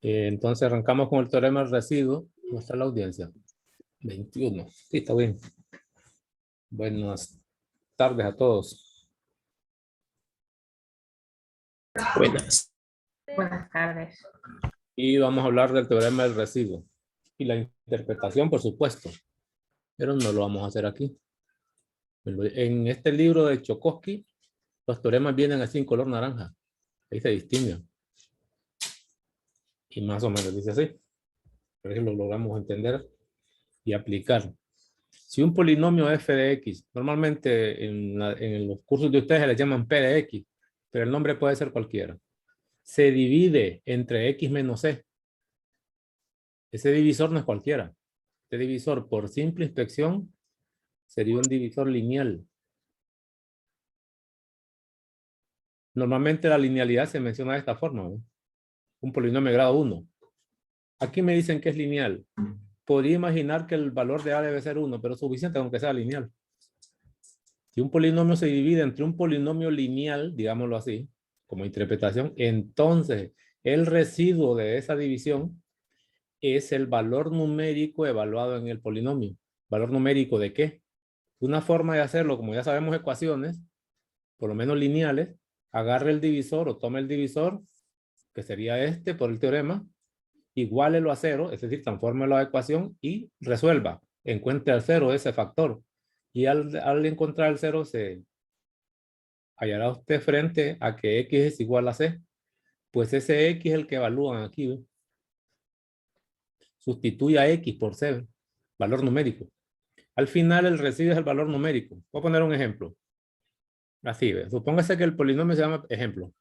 Entonces arrancamos con el teorema del residuo. ¿Cómo está la audiencia? 21. Sí, está bien. Buenas tardes a todos. Buenas. Buenas tardes. Y vamos a hablar del teorema del residuo. Y la interpretación, por supuesto. Pero no lo vamos a hacer aquí. En este libro de Chokosky, los teoremas vienen así en color naranja. Ahí se distinguen. Y más o menos dice así. Por eso lo logramos entender y aplicar. Si un polinomio f de x, normalmente en los cursos de ustedes se le llaman p de x, pero el nombre puede ser cualquiera, se divide entre x menos c. Ese divisor no es cualquiera. Este divisor, por simple inspección, sería un divisor lineal. Normalmente la linealidad se menciona de esta forma, ¿no? Un polinomio de grado 1. Aquí me dicen que es lineal. Podría imaginar que el valor de a debe ser 1, pero es suficiente aunque sea lineal. Si un polinomio se divide entre un polinomio lineal, digámoslo así, como interpretación, entonces el residuo de esa división es el valor numérico evaluado en el polinomio. ¿Valor numérico de qué? Una forma de hacerlo, como ya sabemos ecuaciones, por lo menos lineales, agarre el divisor o tome el divisor, que sería este por el teorema, iguálelo a 0, es decir, transfórmelo a ecuación y resuelva. Encuentre al 0 ese factor. Y al encontrar el 0 se hallará usted frente a que x es igual a c. Pues ese x es el que evalúan aquí, ¿ve? Sustituye a x por c, valor numérico. Al final el residuo es el valor numérico. Voy a poner un ejemplo. Así, ¿ve? Supóngase que el polinomio se llama, ejemplo,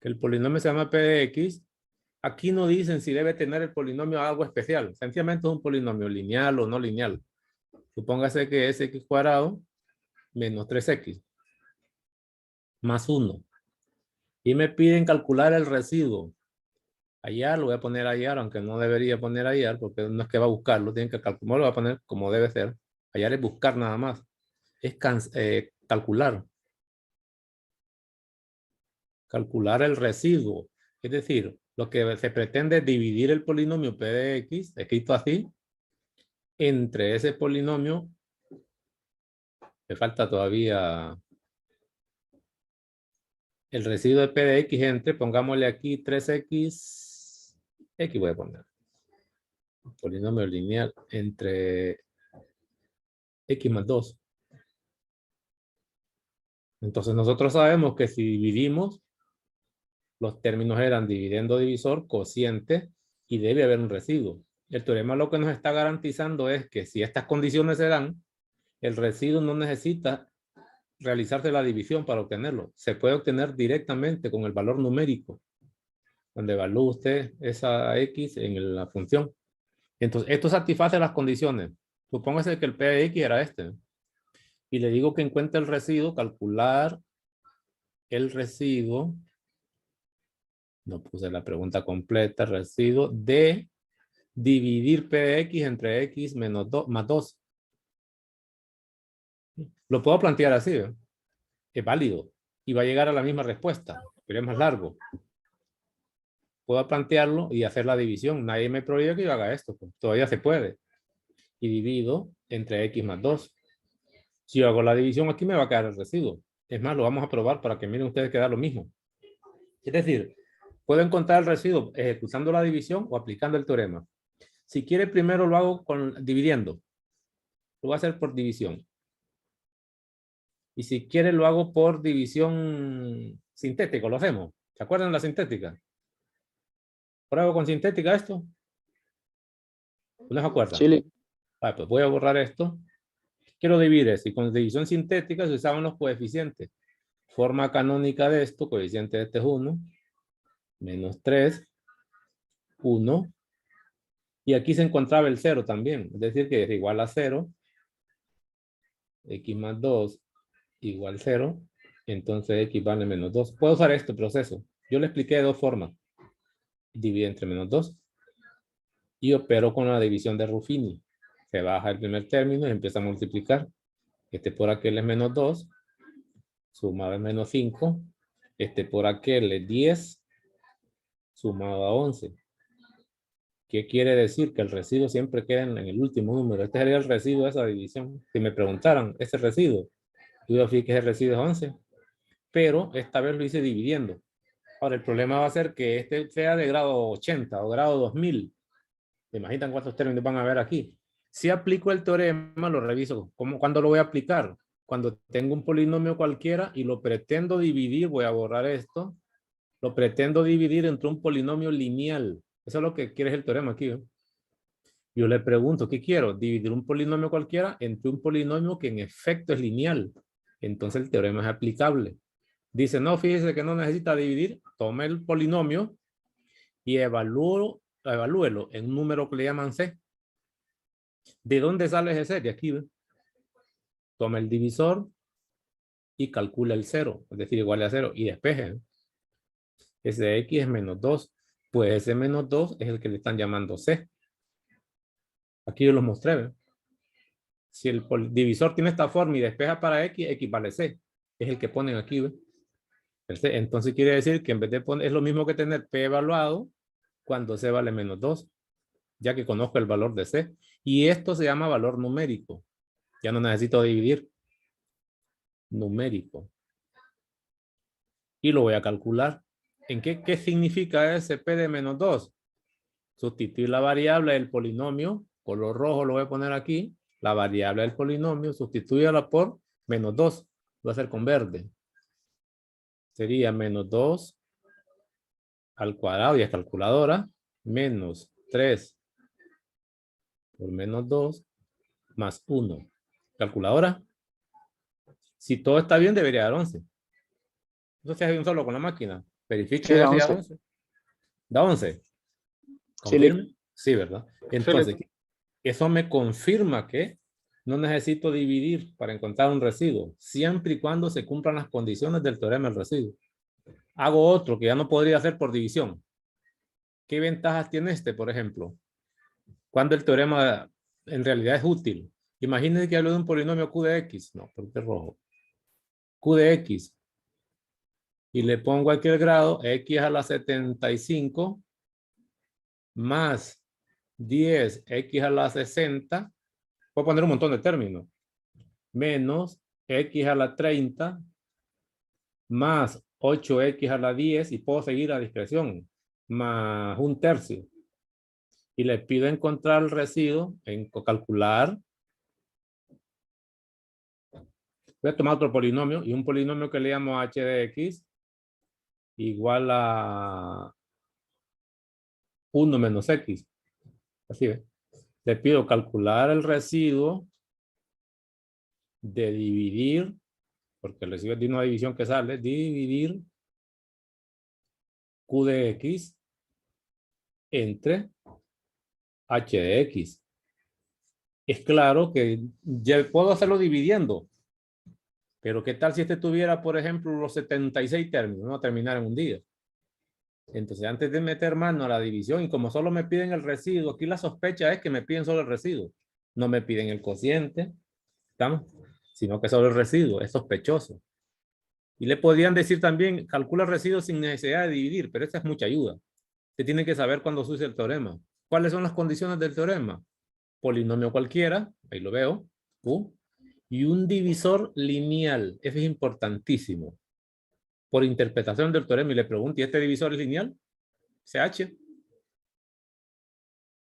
que el polinomio se llama p de x. Aquí no dicen si debe tener el polinomio algo especial. Sencillamente es un polinomio lineal o no lineal. Supóngase que es x cuadrado menos 3x más 1. Y me piden calcular el residuo. Hallar, lo voy a poner hallar, aunque no debería poner hallar, porque no es que va a buscarlo, tienen que calcular, lo voy a poner como debe ser. Hallar es buscar nada más. Es calcular. Calcular el residuo. Es decir, lo que se pretende es dividir el polinomio p de x, escrito así, entre ese polinomio. Me falta todavía el residuo de p de x entre, pongámosle aquí 3x, x voy a poner. Polinomio lineal entre x más 2. Entonces nosotros sabemos que si dividimos, los términos eran dividendo divisor, cociente, y debe haber un residuo. El teorema lo que nos está garantizando es que si estas condiciones se dan, el residuo no necesita realizarse la división para obtenerlo. Se puede obtener directamente con el valor numérico, donde evalúa usted esa x en la función. Entonces, esto satisface las condiciones. Supóngase que el p de x era este. Y le digo que encuentre el residuo, calcular el residuo. No puse la pregunta completa. Residuo de dividir p de x entre x menos 2, más 2. Lo puedo plantear así, ¿eh? Es válido. Y va a llegar a la misma respuesta, pero es más largo. Puedo plantearlo y hacer la división. Nadie me prohíbe que yo haga esto. Pues. Todavía se puede. Y divido entre x más 2. Si yo hago la división aquí me va a quedar el residuo. Es más, lo vamos a probar para que miren ustedes que da lo mismo. Es decir, puedo encontrar el residuo ejecutando la división o aplicando el teorema. Si quiere, primero lo hago dividiendo. Lo voy a hacer por división. Y si quiere, lo hago por división sintética. Lo hacemos. ¿Se acuerdan de la sintética? ¿Pruebo con sintética esto? ¿No se acuerdan? Chile. Pues voy a borrar esto. Quiero dividir esto. Y con división sintética se usaban los coeficientes. Forma canónica de esto, coeficiente de este es 1. Menos 3. 1. Y aquí se encontraba el 0 también. Es decir, que es igual a 0. X más 2 igual 0. Entonces x vale menos 2. Puedo usar este proceso. Yo le expliqué de dos formas. Divide entre menos 2. Y opero con la división de Ruffini. Se baja el primer término y empieza a multiplicar. Este por aquel es menos 2. Sumado es menos 5. Este por aquel es 10. sumado a 11. ¿Qué quiere decir? Que el residuo siempre queda en el último número. Este sería el residuo de esa división. Si me preguntaran, ese residuo, yo decir que ese residuo es 11, pero esta vez lo hice dividiendo. Ahora, el problema va a ser que este sea de grado 80 o grado 2000. ¿Se imaginan cuántos términos van a haber aquí? Si aplico el teorema, lo reviso. ¿Cuándo lo voy a aplicar? Cuando tengo un polinomio cualquiera y lo pretendo dividir, voy a borrar esto, lo pretendo dividir entre un polinomio lineal. Eso es lo que quiere el teorema aquí. Yo le pregunto, ¿qué quiero? Dividir un polinomio cualquiera entre un polinomio que en efecto es lineal. Entonces el teorema es aplicable. Dice, no, fíjese que no necesita dividir. Tome el polinomio y evalúelo en un número que le llaman C. ¿De dónde sale ese C? De aquí, ¿ve? Toma el divisor y calcula el 0, es decir, igual a 0, y despeje. Ese de X es menos 2. Pues ese menos 2 es el que le están llamando C. Aquí yo los mostré, ¿ve? Si el divisor tiene esta forma y despeja para X, X vale C. Es el que ponen aquí, ¿ve? Entonces quiere decir que en vez de poner, es lo mismo que tener P evaluado cuando C vale menos 2, ya que conozco el valor de C. Y esto se llama valor numérico. Ya no necesito dividir. Numérico. Y lo voy a calcular. ¿En qué significa ese P de menos 2? Sustituir la variable del polinomio, color rojo lo voy a poner aquí, la variable del polinomio, sustituirla por menos 2. Lo voy a hacer con verde. Sería menos 2 al cuadrado, y es calculadora, menos 3 por menos 2 más 1. Calculadora. Si todo está bien, debería dar 11. Entonces hay un solo con la máquina. Verifique Sí, da si da 11. 11. Da 11. Sí, ¿Confirme? Sí, ¿verdad? Entonces, Philip. eso me confirma que no necesito dividir para encontrar un residuo, siempre y cuando se cumplan las condiciones del teorema del residuo. Hago otro que ya no podría hacer por división. ¿Qué ventajas tiene este, por ejemplo? Cuando el teorema en realidad es útil. Imagínense que hablo de un polinomio Q de X. No, porque es rojo. Q de X. Y le pongo aquí el grado X a la 75 más 10X a la 60. Puedo poner un montón de términos. Menos X a la 30 más 8X a la 10 y puedo seguir a discreción. Más un tercio. Y le pido encontrar el residuo en calcular. Voy a tomar otro polinomio y un polinomio que le llamo h de x igual a 1 menos x. Así es. Le pido calcular el residuo de dividir, porque el residuo es de una división que sale, dividir q de x entre h de x. Es claro que ya puedo hacerlo dividiendo, pero ¿qué tal si este tuviera, por ejemplo, los 76 términos? No va a terminar en un día. Entonces, antes de meter mano a la división, y como solo me piden el residuo, aquí la sospecha es que me piden solo el residuo. No me piden el cociente, ¿estamos? Sino que solo el residuo, es sospechoso. Y le podrían decir también, calcula el residuo sin necesidad de dividir, pero esta es mucha ayuda. Usted tiene que saber cuándo se usa el teorema. ¿Cuáles son las condiciones del teorema? Polinomio cualquiera, ahí lo veo, Q, y un divisor lineal. Eso es importantísimo. Por interpretación del teorema, y le pregunto, ¿y este divisor es lineal? CH.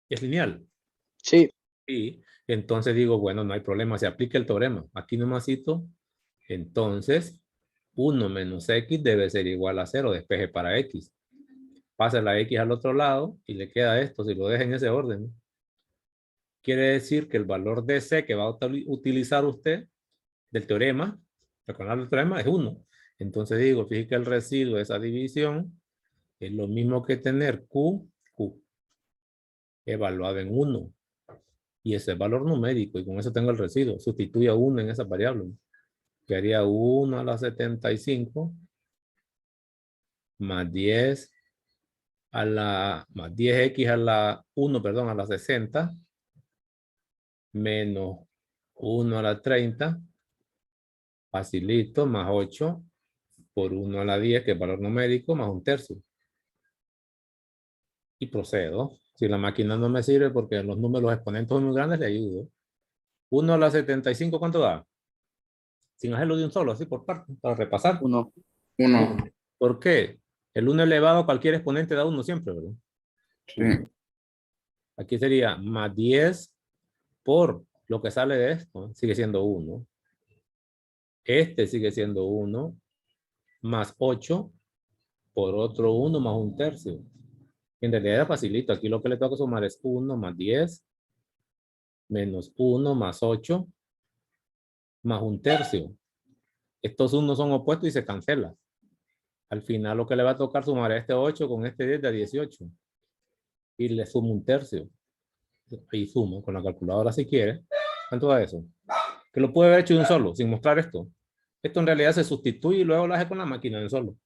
¿Es lineal? Sí. Y entonces digo, bueno, no hay problema, se aplica el teorema. Aquí nomasito, entonces 1 menos x debe ser igual a 0, despeje para x. Pasa la x al otro lado y le queda esto, si lo deja en ese orden. Quiere decir que el valor de c que va a utilizar usted del teorema, recordar el teorema, es 1. Entonces digo, fíjate que el residuo de esa división es lo mismo que tener q evaluado en 1. Y ese es valor numérico, y con eso tengo el residuo. Sustituyo 1 en esa variable. Quedaría 1 a la 75 más 10 a la, más 10x a la 1, perdón, a la 60 menos 1 a la 30, facilito, más 8 por 1 a la 10, que es valor numérico, más un tercio. y procedo. Si la máquina no me sirve porque los números, los exponentes son muy grandes, le ayudo. 1 a la 75, ¿cuánto da? Sin hacerlo de un solo, así por parte, para repasar. 1. 1. ¿Por qué? El 1 elevado a cualquier exponente da 1 siempre, ¿verdad? Sí. Aquí sería más 10 por lo que sale de esto, sigue siendo 1. Este sigue siendo 1 más 8 por otro 1 más 1/3. En realidad era facilito. Aquí lo que le toca sumar es 1 más 10 menos 1 más 8 más 1/3. Estos 1 son opuestos y se cancelan. Al final lo que le va a tocar sumar a este 8 con este 10 de 18. Y le sumo 1/3. Y sumo con la calculadora si quiere. ¿Cuánto da eso? Que lo puede haber hecho de un solo, sin mostrar esto. Esto en realidad se sustituye y luego lo hace con la máquina de un solo.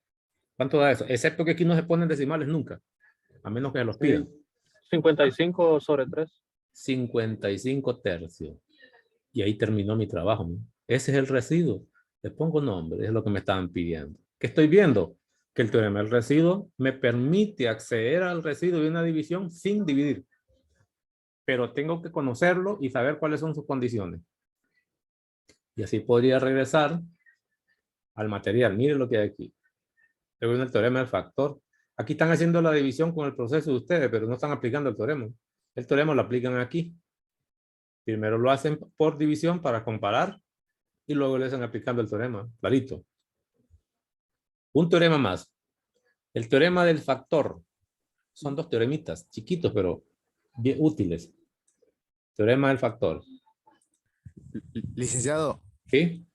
¿Cuánto da eso? Excepto que aquí no se ponen decimales nunca. A menos que los pidan. 55 sobre 3. 55 tercios. Y ahí terminó mi trabajo, ¿no? Ese es el residuo. Le pongo nombre, es lo que me estaban pidiendo. ¿Qué estoy viendo? Que el teorema del residuo me permite acceder al residuo de una división sin dividir. Pero tengo que conocerlo y saber cuáles son sus condiciones. Y así podría regresar al material. Miren lo que hay aquí. Luego viene el teorema del factor. Aquí están haciendo la división con el proceso de ustedes, pero no están aplicando el teorema. El teorema lo aplican aquí. Primero lo hacen por división para comparar y luego le hacen aplicando el teorema. Clarito. Un teorema más. El teorema del factor. Son dos teoremitas chiquitos, pero bien útiles. Teorema del factor. Licenciado, ¿Sí?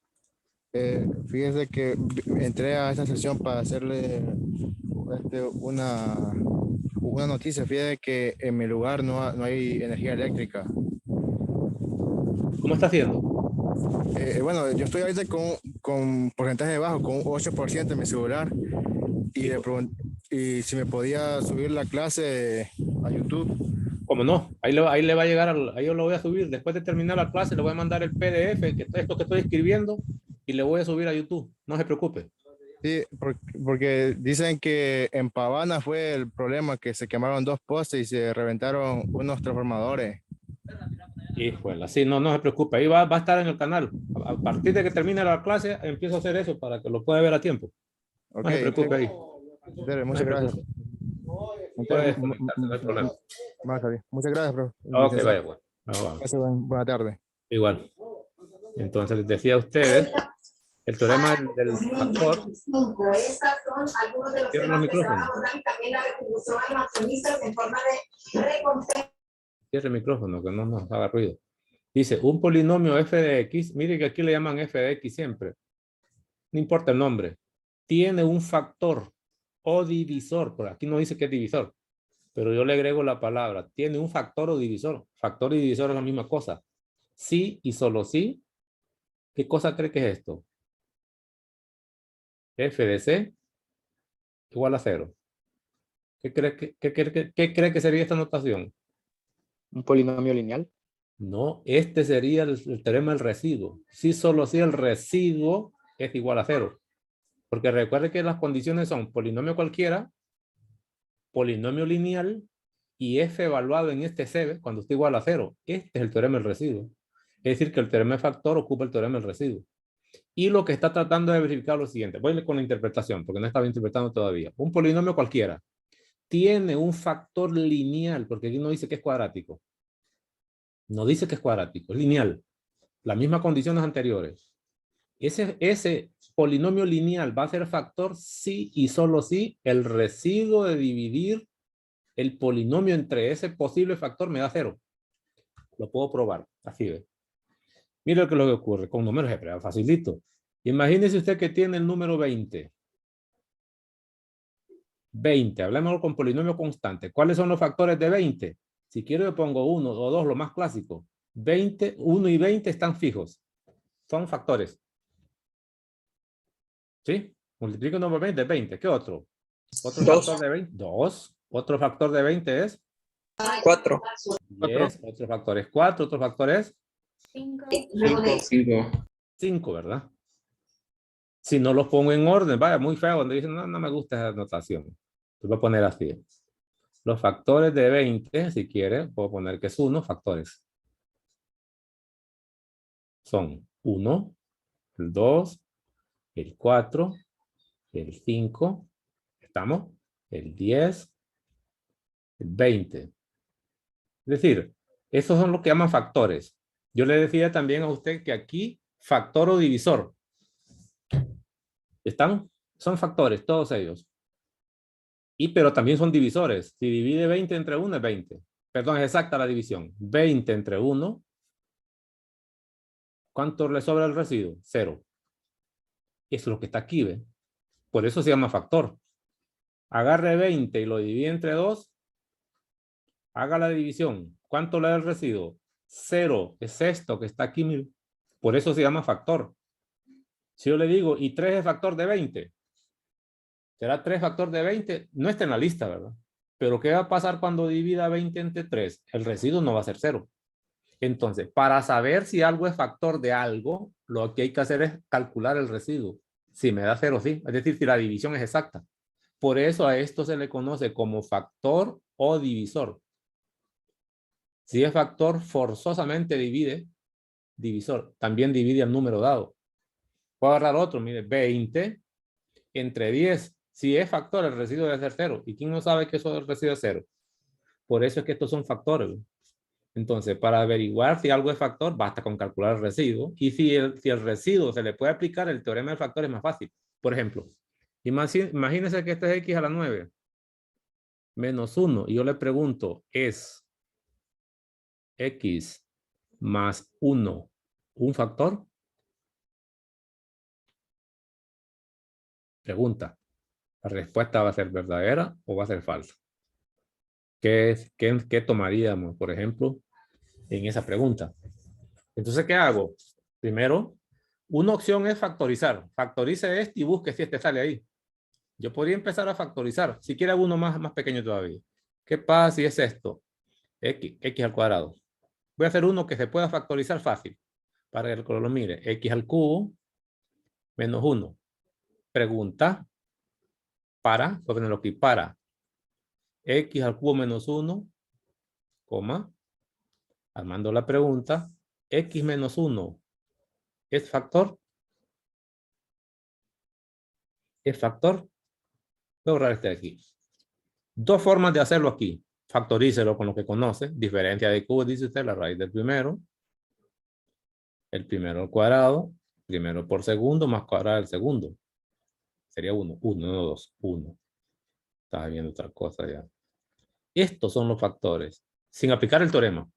fíjese que entré a esta sesión para hacerle una noticia. Fíjese que en mi lugar no hay energía eléctrica. ¿Cómo está haciendo? Bueno, yo estoy ahorita con porcentaje bajo, con un 8% en mi celular. Y le pregunté y si me podía subir la clase a YouTube. ¿Cómo no? Ahí le va a llegar, ahí yo lo voy a subir. Después de terminar la clase, le voy a mandar el PDF, esto que estoy escribiendo, y le voy a subir a YouTube. No se preocupe. Sí, porque dicen que en Pavana fue el problema, que se quemaron 2 postes y se reventaron unos transformadores. Híjole, sí, no se preocupe. Ahí va a estar en el canal. A partir de que termine la clase, empiezo a hacer eso para que lo pueda ver a tiempo. No Okay, se preocupe ahí. Muchas gracias. Puede conectarse, no hay problema. Muchas gracias, bro. Ok, vaya, bueno. Buena tarde. Igual. Entonces les decía a ustedes el teorema del factor. Cierren los micrófonos. Cierre el micrófono, que no nos haga ruido. Dice, un polinomio f de x, mire que aquí le llaman f de x siempre. No importa el nombre. Tiene un factor o divisor. Por aquí no dice que es divisor, pero yo le agrego la palabra. Tiene un factor o divisor. Factor y divisor es la misma cosa. Sí y solo sí. ¿Qué cosa cree que es esto? F de C igual a 0. ¿Qué cree que sería esta notación? Un polinomio lineal. No, este sería el teorema del residuo. Sí, solo si el residuo es igual a 0. Porque recuerde que las condiciones son polinomio cualquiera, polinomio lineal y f evaluado en este C cuando esté igual a 0. Este es el teorema del residuo. Es decir, que el teorema de factor ocupa el teorema del residuo. Y lo que está tratando de verificar es lo siguiente. Voy con la interpretación, porque no estaba interpretando todavía. Un polinomio cualquiera tiene un factor lineal, porque aquí no dice que es cuadrático. No dice que es cuadrático, es lineal. Las mismas condiciones anteriores. Ese polinomio lineal va a ser factor si y solo si el residuo de dividir el polinomio entre ese posible factor me da 0. Lo puedo probar. Así ve. Mira lo que ocurre con números hebreos. Facilito. Imagínese usted que tiene el número 20. 20. Hablemos con polinomio constante. ¿Cuáles son los factores de 20? Si quiero yo pongo 1 o 2, lo más clásico. 20, 1 y 20 están fijos. Son factores. ¿Sí? Multiplico 1 por 20, 20. ¿Qué otro? Otro factor de 20. 2. Otro factor de 20 es 4. 10. Otro factor es 4. Otro factor es 5. 5. 5, ¿verdad? Si no los pongo en orden, vaya, muy feo. Donde dicen, no me gusta esa notación. Pues voy a poner así. Los factores de 20, si quiere, puedo poner que es 1, factores. Son 1, el 2, el 4, el 5, ¿estamos? El 10, el 20. Es decir, esos son los que llaman factores. Yo le decía también a usted que aquí, factor o divisor. ¿Están? Son factores, todos ellos. Pero también son divisores. Si divide 20 entre 1 es 20. Perdón, es exacta la división. 20 entre 1. ¿Cuánto le sobra el residuo? 0. Eso es lo que está aquí, ¿ve? Por eso se llama factor. Agarre 20 y lo divide entre 2. Haga la división. ¿Cuánto le da el residuo? 0. Es esto que está aquí. Por eso se llama factor. Si yo le digo, y 3 es factor de 20. ¿Será 3 factor de 20? No está en la lista, ¿verdad? Pero ¿qué va a pasar cuando divida 20 entre 3? El residuo no va a ser 0. Entonces, para saber si algo es factor de algo, lo que hay que hacer es calcular el residuo. Si me da 0, sí. Es decir, si la división es exacta. Por eso a esto se le conoce como factor o divisor. Si es factor, forzosamente divide divisor. También divide el número dado. Puedo agarrar otro, mire, 20 entre 10. Si es factor, el residuo debe ser 0. ¿Y quién no sabe que eso del residuo es 0? Por eso es que estos son factores. Entonces, para averiguar si algo es factor, basta con calcular el residuo. Y si el residuo se le puede aplicar, el teorema del factor es más fácil. Por ejemplo, imagínense que este es x a la 9 menos 1. Y yo le pregunto, ¿es x más 1 un factor? Pregunta. La respuesta va a ser verdadera o va a ser falsa. ¿Qué tomaríamos, por ejemplo, en esa pregunta? Entonces, ¿qué hago? Primero, una opción es factorizar. Factorice este y busque si este sale ahí. Yo podría empezar a factorizar. Si quiere uno más pequeño todavía. ¿Qué pasa si es esto? X al cuadrado. Voy a hacer uno que se pueda factorizar fácil. Para que lo mire. X al cubo menos 1. Pregunta. Voy a ponerlo aquí. Para X al cubo menos 1, coma. Armando la pregunta. X menos 1. ¿Es factor? ¿Es factor? Voy a borrar este de aquí. Dos formas de hacerlo aquí. Factorícelo con lo que conoce. Diferencia de cubo, dice usted, la raíz del primero. El primero al cuadrado. Primero por segundo más cuadrado del segundo. Sería 1. 1, no 2. 1. Estaba viendo otra cosa ya. Estos son los factores. Sin aplicar el teorema.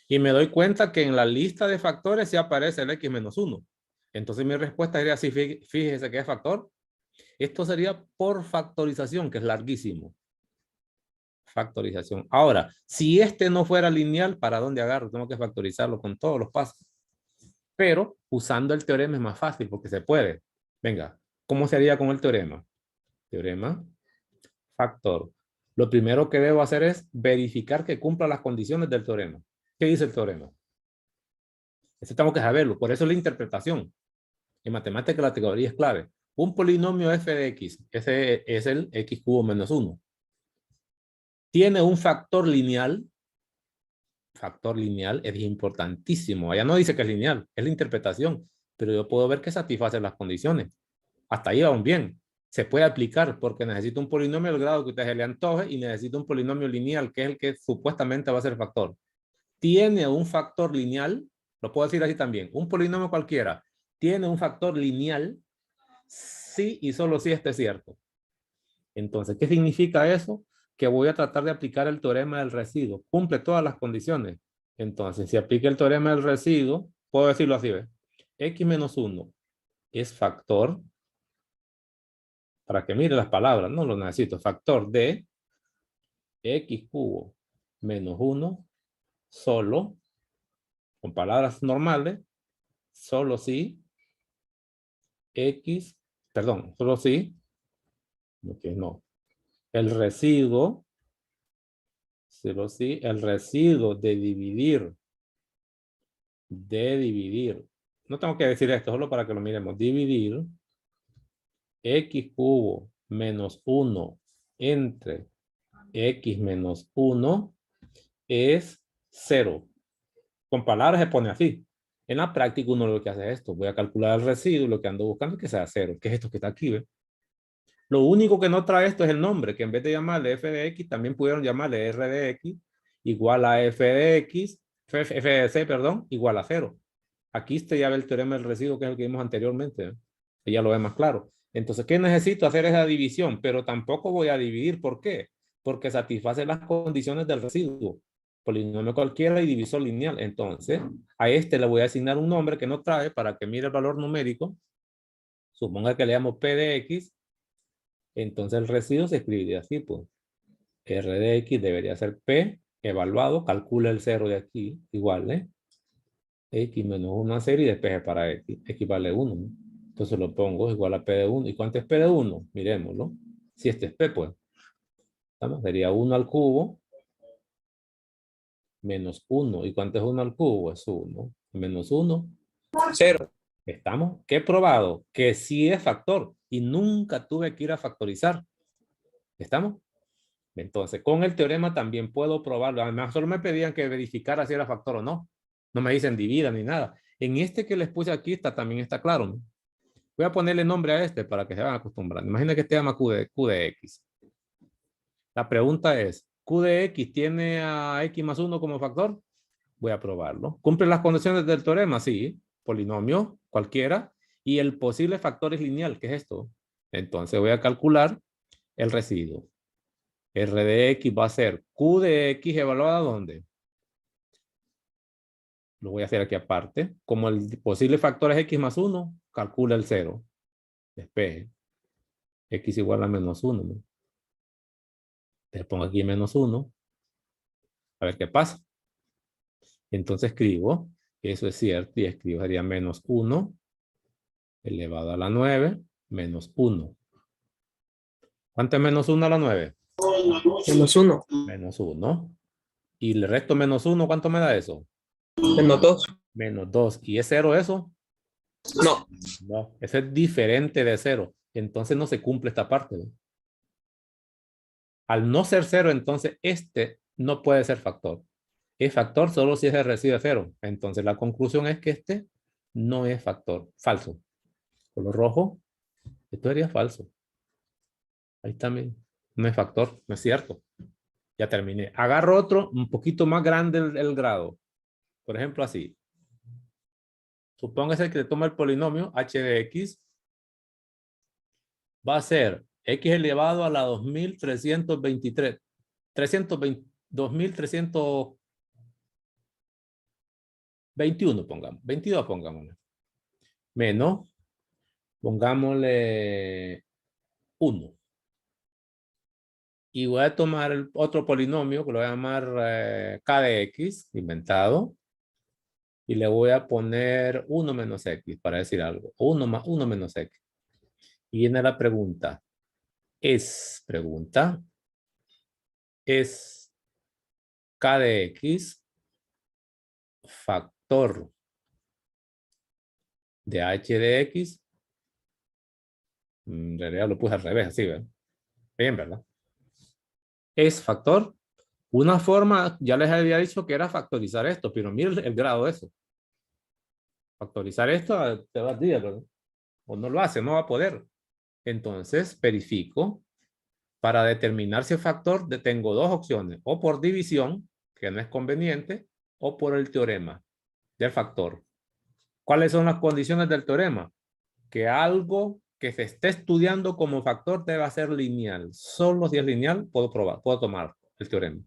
Y me doy cuenta que en la lista de factores sí aparece el x menos 1. Entonces mi respuesta sería así. Fíjese que es factor. Esto sería por factorización, que es larguísimo. Factorización. Ahora, si este no fuera lineal, ¿para dónde agarro? Tengo que factorizarlo con todos los pasos. Pero usando el teorema es más fácil porque se puede. Venga, ¿cómo sería con el teorema? Teorema, factor. Lo primero que debo hacer es verificar que cumpla las condiciones del teorema. ¿Qué dice el teorema? Eso tengo que saberlo. Por eso es la interpretación. En matemática la teoría es clave. Un polinomio f de x, ese es el x cubo menos 1. Tiene un factor lineal. Factor lineal es importantísimo. Allá no dice que es lineal, es la interpretación. Pero yo puedo ver que satisface las condiciones. Hasta ahí vamos bien. Se puede aplicar porque necesito un polinomio del grado que usted se le antoje y necesito un polinomio lineal, que es el que supuestamente va a ser factor. Tiene un factor lineal, lo puedo decir así también, un polinomio cualquiera, tiene un factor lineal, sí y solo si este es cierto. Entonces, ¿qué significa eso? Que voy a tratar de aplicar el teorema del residuo. Cumple todas las condiciones. Entonces, si aplica el teorema del residuo, puedo decirlo así, ¿ves? X menos 1 es factor, para que mire las palabras, no lo necesito, factor de X cubo menos 1 solo, con palabras normales, solo si X, perdón, solo si, no, el residuo, solo si el residuo de dividir, no tengo que decir esto, solo para que lo miremos, dividir X cubo menos 1 entre X menos 1 es 0. Con palabras se pone así. En la práctica uno lo que hace es esto. Voy a calcular el residuo, lo que ando buscando es que sea 0. ¿Qué es esto que está aquí? ¿Ve? Lo único que no trae esto es el nombre, que en vez de llamarle f de x, también pudieron llamarle r de x igual a f de x, f de c, perdón, igual a 0. Aquí usted ya ve el teorema del residuo, que es el que vimos anteriormente. ¿Eh? Y ya lo ve más claro. Entonces, ¿qué necesito? Hacer esa división, pero tampoco voy a dividir. ¿Por qué? Porque satisface las condiciones del residuo. Polinomio cualquiera y divisor lineal. Entonces, a este le voy a asignar un nombre que no trae para que mire el valor numérico. Suponga que le llamo P de X. Entonces, el residuo se escribiría así, pues. R de X debería ser P evaluado. Calcula el 0 de aquí, igual, ¿eh? X menos 1 a 0 y despeje para X. X vale 1, ¿no? Entonces lo pongo igual a P de 1. ¿Y cuánto es P de 1? Miremoslo. Si este es P, pues. ¿Estamos? Sería 1 al cubo menos 1. ¿Y cuánto es 1 al cubo? Es 1. Menos 1. 0. ¿Estamos? ¿Qué he probado? Que sí es factor. Y nunca tuve que ir a factorizar. ¿Estamos? Entonces, con el teorema también puedo probarlo. Además, solo me pedían que verificara si era factor o no. No me dicen divida ni nada. En este que les puse aquí también está claro, ¿no? Voy a ponerle nombre a este para que se vayan acostumbrando. Imagina que este llama Q de X. La pregunta es, ¿Q de X tiene a X más 1 como factor? Voy a probarlo. ¿Cumple las condiciones del teorema? Sí. Polinomio, cualquiera. Y el posible factor es lineal, que es esto. Entonces voy a calcular el residuo. R de X va a ser Q de X evaluada ¿dónde? Lo voy a hacer aquí aparte. Como el posible factor es X más 1, calcula el 0. Despeje. X igual a menos 1, ¿no? Le pongo aquí menos 1. A ver qué pasa. Entonces escribo, eso es cierto, y escribo sería menos 1 elevado a la 9 menos 1. ¿Cuánto es menos 1 a la 9? Menos 1. Menos 1. Y el resto menos 1, ¿cuánto me da eso? Menos 2. Menos 2. ¿Y es 0 eso? No. No, eso es diferente de 0. Entonces no se cumple esta parte, ¿no? Al no ser 0, entonces este no puede ser factor. Es factor solo si es el residuo de 0. Entonces la conclusión es que este no es factor. Falso. Color rojo. Esto sería falso. Ahí también. No es factor. No es cierto. Ya terminé. Agarro otro un poquito más grande el grado. Por ejemplo, así. Supóngase que toma el polinomio h de x. Va a ser x elevado a la 2323. 2321, pongamos. 22, pongámosle. Menos, pongámosle 1. Y voy a tomar el otro polinomio que lo voy a llamar k de x, inventado. Y le voy a poner 1 menos x, para decir algo. 1 más 1 menos x. Y viene la pregunta. ¿Es k de x factor de h de x? En realidad lo puse al revés, así, ¿verdad? Bien, ¿verdad? ¿Es factor? Una forma, ya les había dicho que era factorizar esto, pero miren el grado de eso. Factorizar esto te va a decir, ¿verdad? O no lo hace, no va a poder. Entonces, verifico. Para determinar si es factor, tengo dos opciones. O por división, que no es conveniente, o por el teorema del factor. ¿Cuáles son las condiciones del teorema? Que algo que se esté estudiando como factor debe ser lineal. Solo si es lineal puedo tomar el teorema.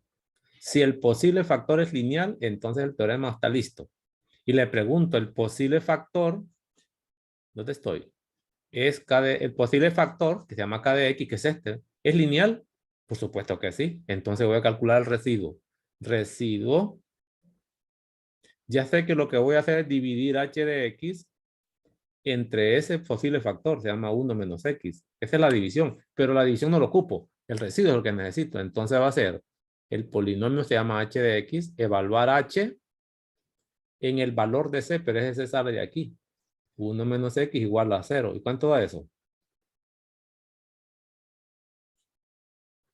Si el posible factor es lineal, entonces el teorema está listo. Y le pregunto, ¿el posible factor? ¿Dónde estoy? El posible factor, que se llama k de x, que es este. ¿Es lineal? Por supuesto que sí. Entonces voy a calcular el residuo. Residuo. Ya sé que lo que voy a hacer es dividir h de x entre ese posible factor, se llama 1 menos x. Esa es la división, pero la división no lo ocupo. El residuo es lo que necesito. Entonces va a ser, el polinomio se llama h de x, evaluar h en el valor de c, pero ese sale de aquí. 1 menos x igual a 0. ¿Y cuánto da eso?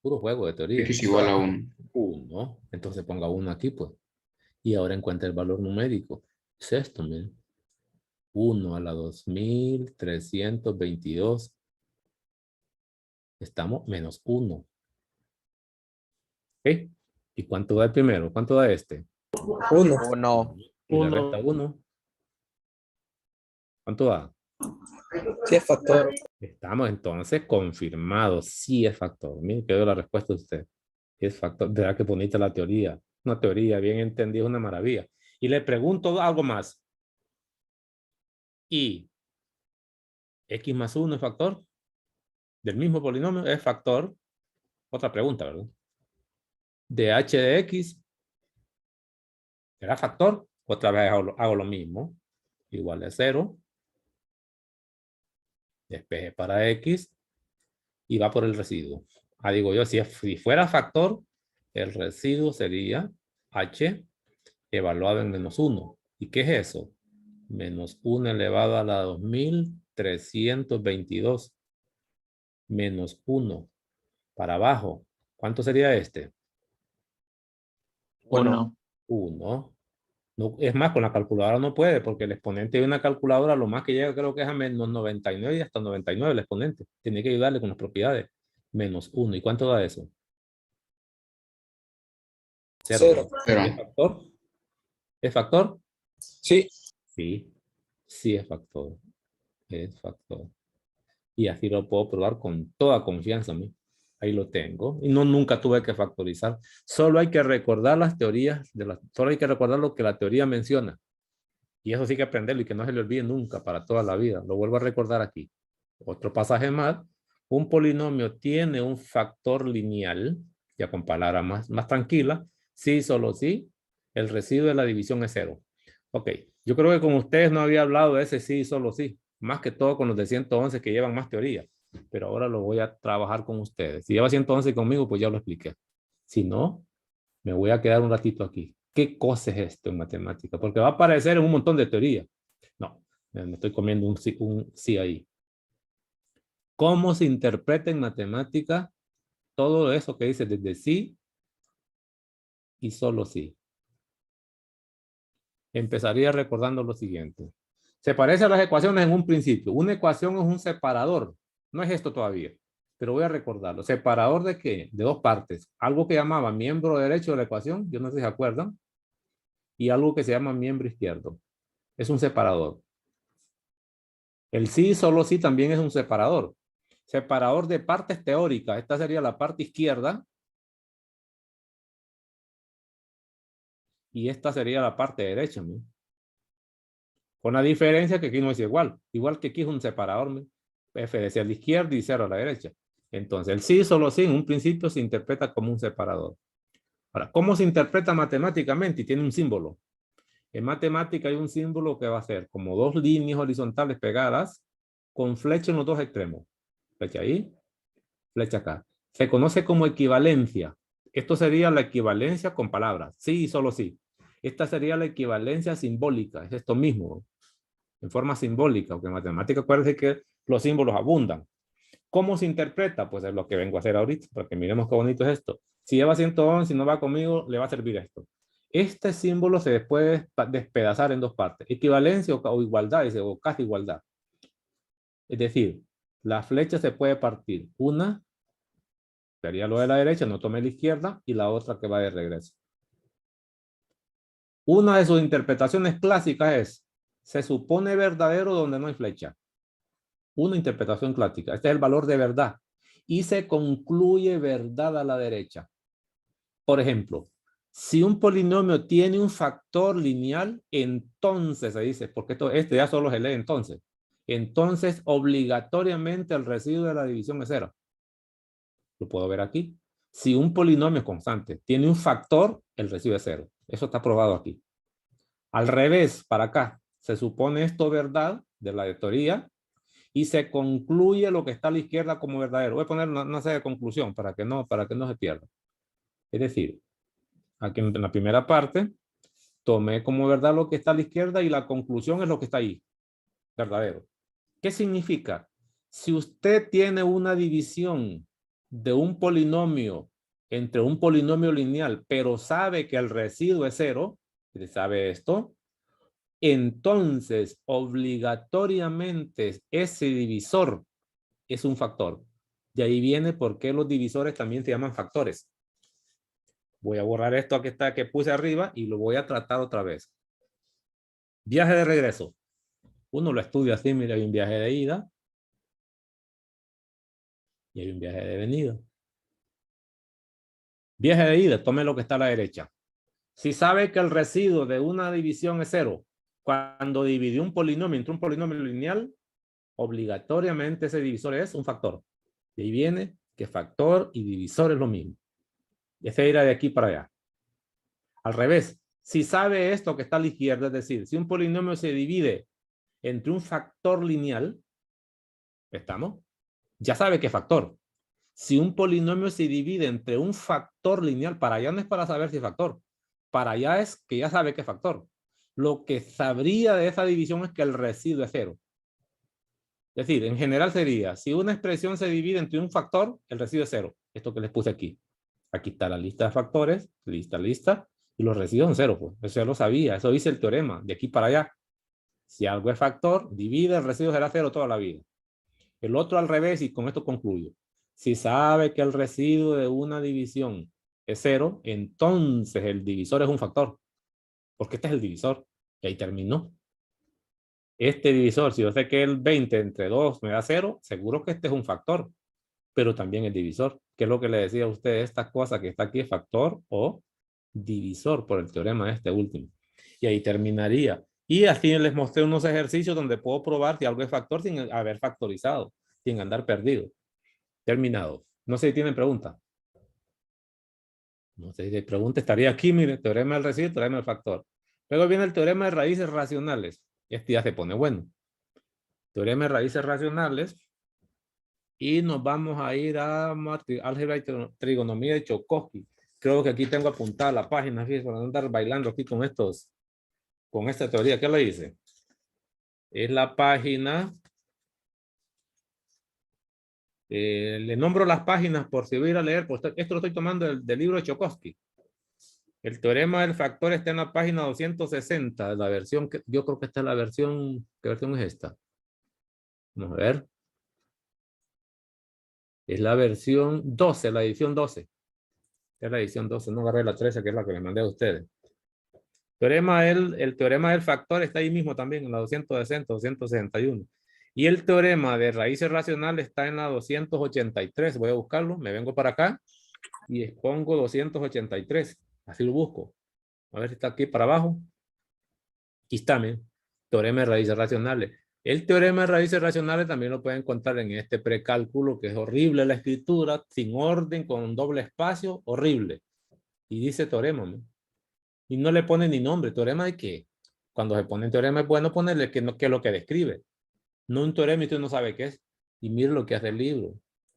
Puro juego de teoría. X igual a 1. 1. Entonces ponga 1 aquí, pues. Y ahora encuentra el valor numérico. Es esto, miren. 1 a la 2322. Estamos menos 1. ¿Ok? ¿Y cuánto da el primero? ¿Cuánto da este? 1. 1. Y le Uno. resta 1. ¿Cuánto da? Sí, es factor. Estamos entonces confirmados. Sí es factor. Miren, quedó la respuesta de usted. Es factor. Verá que bonita la teoría. Una teoría bien entendida, una maravilla. Y le pregunto algo más. ¿Y x más 1 es factor? ¿Del mismo polinomio es factor? Otra pregunta, ¿verdad? ¿De h de x será factor? Otra vez hago lo mismo. Igual a 0. Despeje para x. Y va por el residuo. Digo yo, si fuera factor, el residuo sería h evaluado en menos 1. ¿Y qué es eso? Menos 1 elevado a la 2322. Menos 1 para abajo. ¿Cuánto sería este? 1. 1. No, es más, con la calculadora no puede, porque el exponente de una calculadora lo más que llega creo que es a menos 99 y hasta 99 el exponente. Tiene que ayudarle con las propiedades. Menos 1. ¿Y cuánto da eso? 0. 0. ¿Es factor? ¿Es factor? Sí. Sí. Sí es factor. Es factor. Y así lo puedo probar con toda confianza. Ahí lo tengo. Y no, nunca tuve que factorizar. Solo hay que recordar las teorías. Solo hay que recordar lo que la teoría menciona. Y eso sí que aprenderlo y que no se le olvide nunca para toda la vida. Lo vuelvo a recordar aquí. Otro pasaje más. Un polinomio tiene un factor lineal, ya con palabras más tranquilas. Sí, solo sí. El residuo de la división es 0. Ok. Yo creo que con ustedes no había hablado de ese sí, solo sí. Más que todo con los de 111 que llevan más teoría. Pero ahora lo voy a trabajar con ustedes. Si lleva 111 conmigo, pues ya lo expliqué. Si no, me voy a quedar un ratito aquí. ¿Qué cosa es esto en matemática? Porque va a aparecer en un montón de teoría. No, me estoy comiendo un sí ahí. ¿Cómo se interpreta en matemática todo eso que dice desde sí y solo sí? Empezaría recordando lo siguiente. Se parece a las ecuaciones en un principio. Una ecuación es un separador. No es esto todavía, pero voy a recordarlo. ¿Separador de qué? De dos partes. Algo que llamaba miembro derecho de la ecuación, yo no sé si se acuerdan, y algo que se llama miembro izquierdo. Es un separador. El sí, solo sí también es un separador. Separador de partes teóricas. Esta sería la parte izquierda. Y esta sería la parte derecha. ¿No? Con la diferencia que aquí no es igual. Igual que aquí es un separador. ¿no? F decía a la izquierda y 0 a la derecha. Entonces, el sí, solo sí, en un principio se interpreta como un separador. Ahora, ¿cómo se interpreta matemáticamente? Y tiene un símbolo. En matemática hay un símbolo que va a ser como dos líneas horizontales pegadas con flecha en los dos extremos. Flecha ahí, flecha acá. Se conoce como equivalencia. Esto sería la equivalencia con palabras. Sí y solo sí. Esta sería la equivalencia simbólica. Es esto mismo. En forma simbólica. Porque en matemática acuérdense que los símbolos abundan. ¿Cómo se interpreta? Pues es lo que vengo a hacer ahorita. Para que miremos qué bonito es esto. Si lleva 111 y no va conmigo, le va a servir esto. Este símbolo se puede despedazar en dos partes. Equivalencia o igualdad, o casi igualdad. Es decir, la flecha se puede partir. Una sería lo de la derecha, no tome la izquierda, y la otra que va de regreso. Una de sus interpretaciones clásicas es, se supone verdadero donde no hay flecha. Una interpretación clásica. Este es el valor de verdad. Y se concluye verdad a la derecha. Por ejemplo, si un polinomio tiene un factor lineal, entonces se dice, porque este ya solo se lee entonces. Entonces, obligatoriamente el residuo de la división es 0. Lo puedo ver aquí. Si un polinomio constante tiene un factor, el residuo es 0. Eso está probado aquí. Al revés, para acá, se supone esto verdad de la teoría y se concluye lo que está a la izquierda como verdadero. Voy a poner una serie de conclusión para que no se pierda. Es decir, aquí en la primera parte, tomé como verdad lo que está a la izquierda y la conclusión es lo que está ahí. Verdadero. ¿Qué significa? Si usted tiene una división de un polinomio entre un polinomio lineal, pero sabe que el residuo es 0, si sabe esto, entonces obligatoriamente ese divisor es un factor. De ahí viene por qué los divisores también se llaman factores. Voy a borrar esto que puse arriba y lo voy a tratar otra vez. Viaje de regreso. Uno lo estudia así, mira, hay un viaje de ida y hay un viaje de venida. Viaje de ida, tome lo que está a la derecha. Si sabe que el residuo de una división es 0, cuando dividió un polinomio entre un polinomio lineal, obligatoriamente ese divisor es un factor. De ahí viene que factor y divisor es lo mismo. Ese irá de aquí para allá. Al revés, si sabe esto que está a la izquierda, es decir, si un polinomio se divide entre un factor lineal, ¿estamos? Ya sabe que es factor. Si un polinomio se divide entre un factor lineal, para allá no es para saber si es factor. Para allá es que ya sabe que es factor. Lo que sabría de esa división es que el residuo es 0. Es decir, en general sería, si una expresión se divide entre un factor, el residuo es 0. Esto que les puse aquí. Aquí está la lista de factores, lista, y los residuos son 0. Pues. Eso ya lo sabía, eso dice el teorema, de aquí para allá. Si algo es factor, divide, el residuo será 0 toda la vida. El otro al revés, y con esto concluyo. Si sabe que el residuo de una división es 0, entonces el divisor es un factor. Porque este es el divisor. Y ahí terminó. Este divisor, si yo sé que el 20 entre 2 me da 0, seguro que este es un factor. Pero también el divisor. Que es lo que le decía a usted, esta cosa que está aquí es factor o divisor por el teorema de este último. Y ahí terminaría. Y así les mostré unos ejercicios donde puedo probar si algo es factor sin haber factorizado, sin andar perdido. Terminado. No sé si tienen pregunta. No sé si hay pregunta. Estaría aquí, mire, teorema del residuo, teorema del factor. Luego viene el teorema de raíces racionales. Este ya se pone bueno. Teorema de raíces racionales. Y nos vamos a ir a álgebra y trigonometría de Chomsky. Creo que aquí tengo apuntada la página, fíjense, para no andar bailando aquí con esta teoría. ¿Qué le dice? Es la página. Le nombro las páginas por si voy a ir a leer, pues esto lo estoy tomando del libro de Chomsky. El teorema del factor está en la página 260, la versión que yo creo que esta es la versión. ¿Qué versión es esta? Vamos a ver. Es la versión 12, la edición 12. Es la edición 12, no agarré la 13, que es la que les mandé a ustedes. El teorema del factor está ahí mismo también, en la 260, 261. Y el teorema de raíces racionales está en la 283. Voy a buscarlo, me vengo para acá y pongo 283. Así lo busco. A ver si está aquí para abajo. Aquí está, miren. Teorema de raíces racionales. El teorema de raíces racionales también lo pueden encontrar en este precálculo, que es horrible la escritura, sin orden, con doble espacio, horrible. Y dice teorema, ¿no? Y no le pone ni nombre. ¿Teorema de qué? Cuando se pone teorema es bueno ponerle qué es lo que describe. No un teorema y usted no sabe qué es. Y mire lo que hace el libro,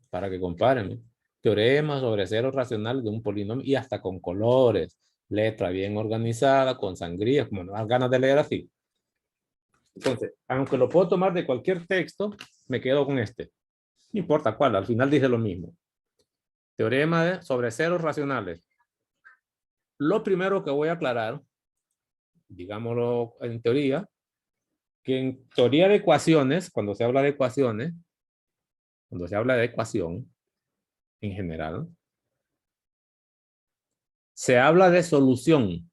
para que comparen, ¿no? Teorema sobre ceros racionales de un polinomio y hasta con colores, letra bien organizada, con sangría, como no dan ganas de leer así. Entonces, aunque lo puedo tomar de cualquier texto, me quedo con este. No importa cuál, al final dice lo mismo. Teorema sobre ceros racionales. Lo primero que voy a aclarar, digámoslo en teoría, que en teoría de ecuaciones, cuando se habla de ecuaciones, cuando se habla de ecuación, en general, se habla de solución.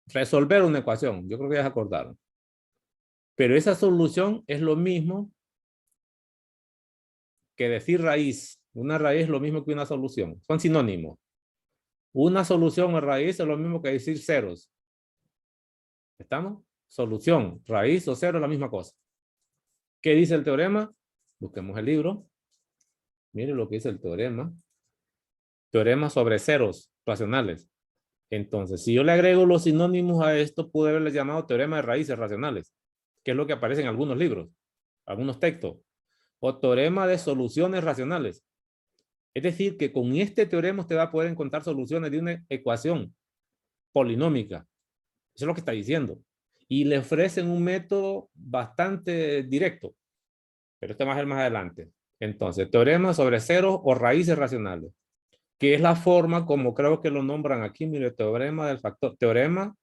Resolver una ecuación, yo creo que ya se acordaron. Pero esa solución es lo mismo que decir raíz. Una raíz es lo mismo que una solución. Son sinónimos. Una solución o raíz es lo mismo que decir ceros. ¿Estamos? Solución, raíz o cero es la misma cosa. ¿Qué dice el teorema? Busquemos el libro. Miren lo que dice el teorema. Teorema sobre ceros racionales. Entonces, si yo le agrego los sinónimos a esto, pude haberle llamado teorema de raíces racionales, que es lo que aparece en algunos libros, algunos textos. O teorema de soluciones racionales. Es decir, que con este teorema usted va a poder encontrar soluciones de una ecuación polinómica. Eso es lo que está diciendo. Y le ofrecen un método bastante directo. Pero este va a ser más adelante. Entonces, teorema sobre ceros o raíces racionales, que es la forma como creo que lo nombran aquí, mire, teorema del factor, teorema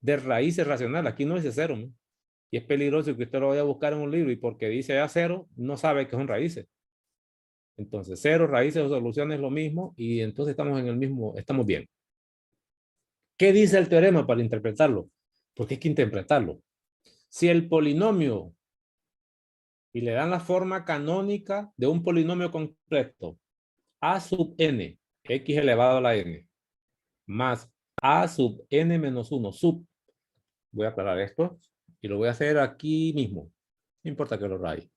de raíces racionales. Aquí no dice cero, ¿no? Y es peligroso que usted lo vaya a buscar en un libro y porque dice a cero, no sabe que son raíces. Entonces, cero, raíces o soluciones es lo mismo y entonces estamos en el mismo, estamos bien. ¿Qué dice el teorema para interpretarlo? Porque hay que interpretarlo. Si el polinomio, y le dan la forma canónica de un polinomio completo, a sub n, x elevado a la n, más a sub n menos 1, sub, voy a aclarar esto, y lo voy a hacer aquí mismo, no importa que lo raye.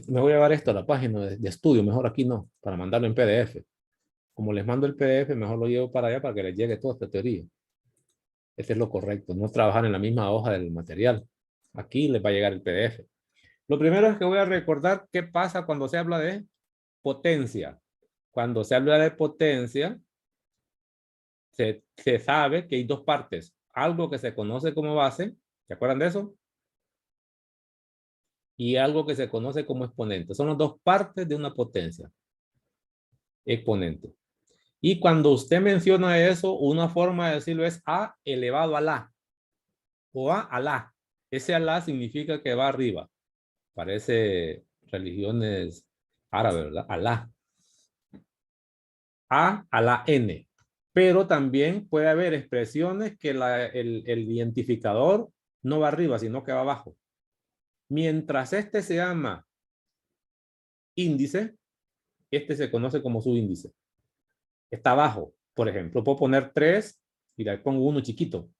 Me voy a llevar esto a la página de estudio, mejor aquí no, para mandarlo en PDF. Como les mando el PDF, mejor lo llevo para allá para que les llegue toda esta teoría. Este es lo correcto, no trabajar en la misma hoja del material. Aquí les va a llegar el PDF. Lo primero es que voy a recordar qué pasa cuando se habla de potencia. Cuando se habla de potencia, se sabe que hay dos partes. Algo que se conoce como base, ¿se acuerdan de eso? Y algo que se conoce como exponente. Son las dos partes de una potencia. Exponente. Y cuando usted menciona eso, una forma de decirlo es A elevado a la. O A la. Ese alá significa que va arriba. Parece religiones árabes, ¿verdad? Alá. A la N. Pero también puede haber expresiones que el identificador no va arriba, sino que va abajo. Mientras este se llama índice, este se conoce como subíndice. Está abajo. Por ejemplo, puedo poner 3 y le pongo uno chiquito.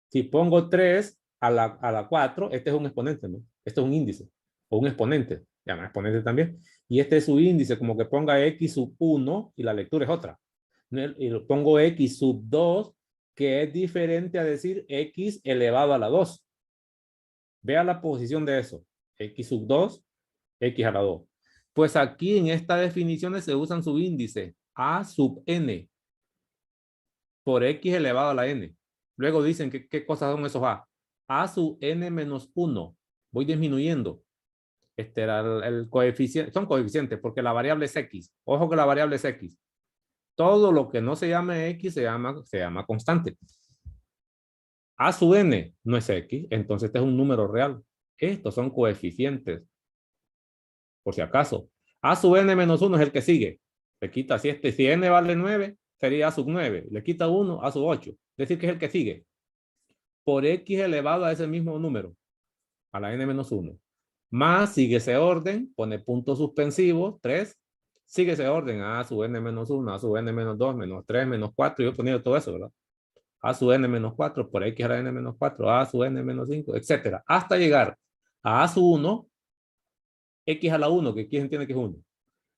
Si pongo 3 a la 4, este es un exponente, ¿no? Este es un índice o un exponente. Llama exponente también. Y este es su índice, como que ponga x sub 1 y la lectura es otra. Y lo pongo x sub 2, que es diferente a decir x elevado a la 2. Vea la posición de eso. X sub 2, x a la 2. Pues aquí en estas definiciones se usan subíndice a sub n por x elevado a la n. Luego dicen que qué cosas son esos a. A sub n menos 1. Voy disminuyendo. Este era el coeficiente. Son coeficientes porque la variable es x. Ojo que la variable es x. Todo lo que no se llame x se llama constante. A sub n no es x, entonces este es un número real. Estos son coeficientes. Por si acaso. A sub n menos 1 es el que sigue. Le quita, si n vale 9, sería a sub 9. Le quita 1, a sub 8. Es decir, que es el que sigue. Por x elevado a ese mismo número. A la n menos 1. Más sigue ese orden, pone puntos suspensivos, 3. Sigue ese orden, a sub n menos 1, a sub n menos 2, menos 3, menos 4. Yo he ponido todo eso, ¿verdad? A sub n menos 4, por x a la n menos 4, a sub n menos 5, etc. Hasta llegar a sub 1, x a la 1, que aquí se entiende que es 1,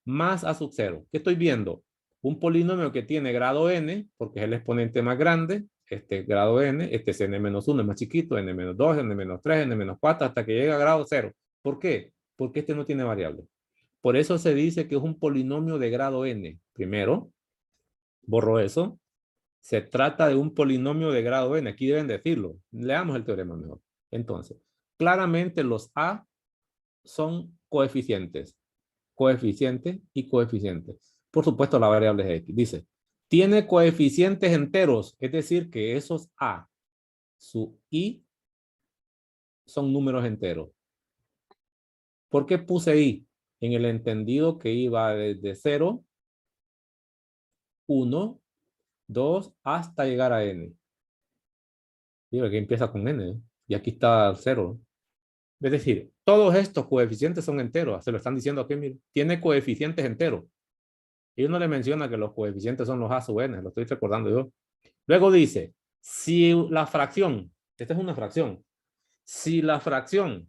más a sub 0. ¿Qué estoy viendo? Un polinomio que tiene grado n, porque es el exponente más grande, este grado n, este es n menos 1, es más chiquito, n menos 2, n menos 3, n menos 4, hasta que llega a grado 0. ¿Por qué? Porque este no tiene variable. Por eso se dice que es un polinomio de grado n. Primero, borro eso. Se trata de un polinomio de grado n. Aquí deben decirlo. Leamos el teorema mejor. Entonces, claramente los a son coeficientes. Coeficiente y coeficiente. Por supuesto, la variable es x. Dice, tiene coeficientes enteros. Es decir, que esos a, su i, son números enteros. ¿Por qué puse i? En el entendido que iba desde 0, 1, 2, hasta llegar a n. Digo que empieza con n, ¿eh? Y aquí está 0. Es decir, todos estos coeficientes son enteros. Se lo están diciendo aquí, mire. Tiene coeficientes enteros. Y uno le menciona que los coeficientes son los a sub n. Lo estoy recordando yo. Luego dice, si la fracción, esta es una fracción. Si la fracción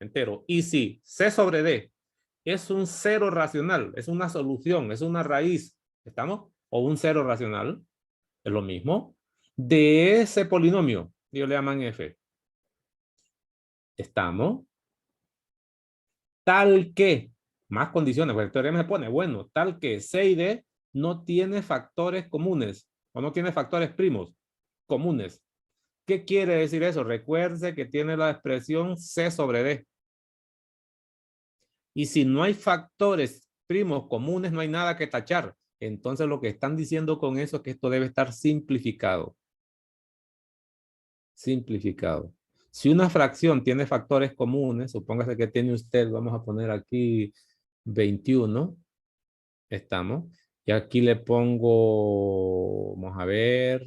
entero y si c sobre d es un cero racional, es una solución, es una raíz, ¿estamos? O un cero racional, es lo mismo, de ese polinomio, ellos le llaman f. ¿Estamos? Tal que, más condiciones, porque el teorema se pone, bueno, tal que c y d no tiene factores comunes, o no tiene factores primos comunes. ¿Qué quiere decir eso? Recuerde que tiene la expresión c sobre d. Y si no hay factores primos comunes, no hay nada que tachar. Entonces lo que están diciendo con eso es que esto debe estar simplificado. Simplificado. Si una fracción tiene factores comunes, supóngase que tiene usted, vamos a poner aquí 21. Estamos. Y aquí le pongo, vamos a ver,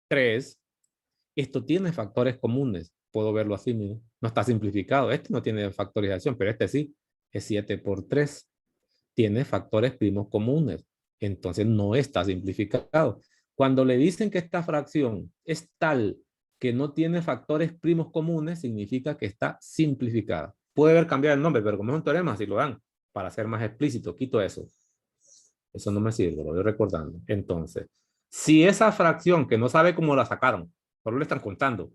3. Esto tiene factores comunes. Puedo verlo así, mire. No está simplificado. Este no tiene factorización, pero este sí. Es 7 por 3. Tiene factores primos comunes. Entonces no está simplificado. Cuando le dicen que esta fracción es tal que no tiene factores primos comunes, significa que está simplificada. Puede haber cambiado el nombre, pero como es un teorema, así lo dan. Para ser más explícito, quito eso. Eso no me sirve, lo voy recordando. Entonces, si esa fracción que no sabe cómo la sacaron, solo le están contando,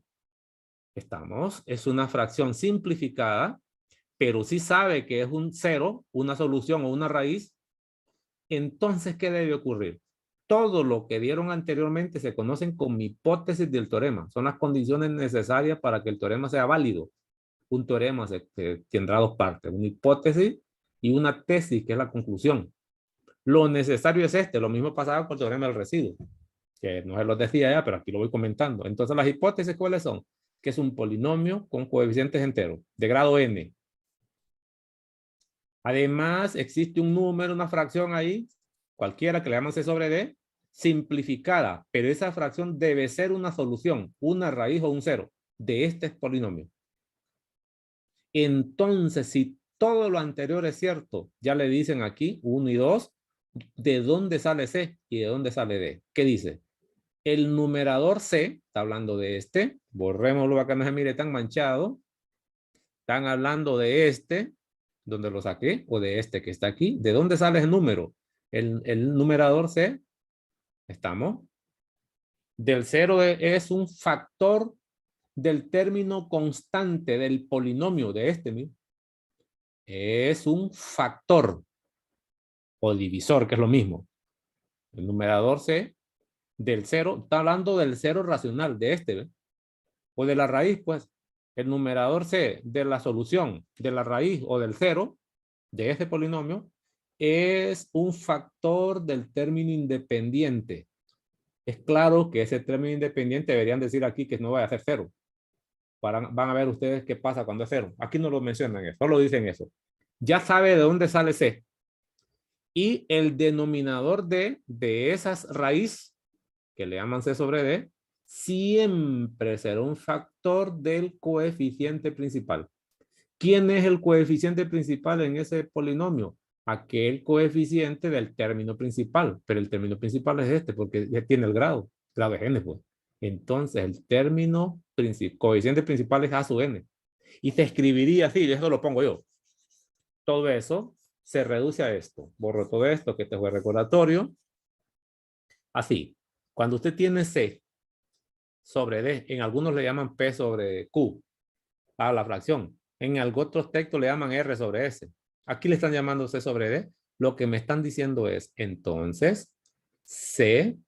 es una fracción simplificada, pero sí sabe que es un cero, una solución o una raíz, entonces, ¿qué debe ocurrir? Todo lo que dieron anteriormente se conocen como hipótesis del teorema. Son las condiciones necesarias para que el teorema sea válido. Un teorema tendrá dos partes, una hipótesis y una tesis, que es la conclusión. Lo necesario es lo mismo pasaba con el teorema del residuo, que no se los decía ya, pero aquí lo voy comentando. Entonces, las hipótesis, ¿cuáles son? Que es un polinomio con coeficientes enteros, de grado n. Además, existe un número, una fracción ahí, cualquiera que le llaman C sobre D, simplificada, pero esa fracción debe ser una solución, una raíz o un cero de este polinomio. Entonces, si todo lo anterior es cierto, ya le dicen aquí, 1 y 2, ¿de dónde sale C y de dónde sale D? ¿Qué dice? El numerador C, está hablando de este, borrémoslo para que no se mire tan manchado. Están hablando de este, donde lo saqué, o de este que está aquí. ¿De dónde sale el número? El numerador C, estamos. Del 0 es un factor del término constante del polinomio de este mismo. Es un factor o divisor, que es lo mismo. El numerador C del 0, está hablando del 0 racional de este, ¿ve? O de la raíz, pues. El numerador C de la solución de la raíz o del 0 de este polinomio es un factor del término independiente. Es claro que ese término independiente deberían decir aquí que no vaya a ser 0. Van a ver ustedes qué pasa cuando es 0. Aquí no lo mencionan eso, solo dicen eso. Ya sabe de dónde sale C. Y el denominador de esas raíz, que le llaman C sobre D, siempre será un factor del coeficiente principal. ¿Quién es el coeficiente principal en ese polinomio? Aquel coeficiente del término principal, pero el término principal es este porque ya tiene el grado de n, pues. Entonces el término coeficiente principal es a sub n. Y se escribiría así, eso lo pongo yo. Todo eso se reduce a esto. Borro todo esto, que este fue recordatorio. Así, cuando usted tiene C sobre D, en algunos le llaman P sobre Q, a la fracción. En otros textos le llaman R sobre S. Aquí le están llamando C sobre D. Lo que me están diciendo es, entonces, C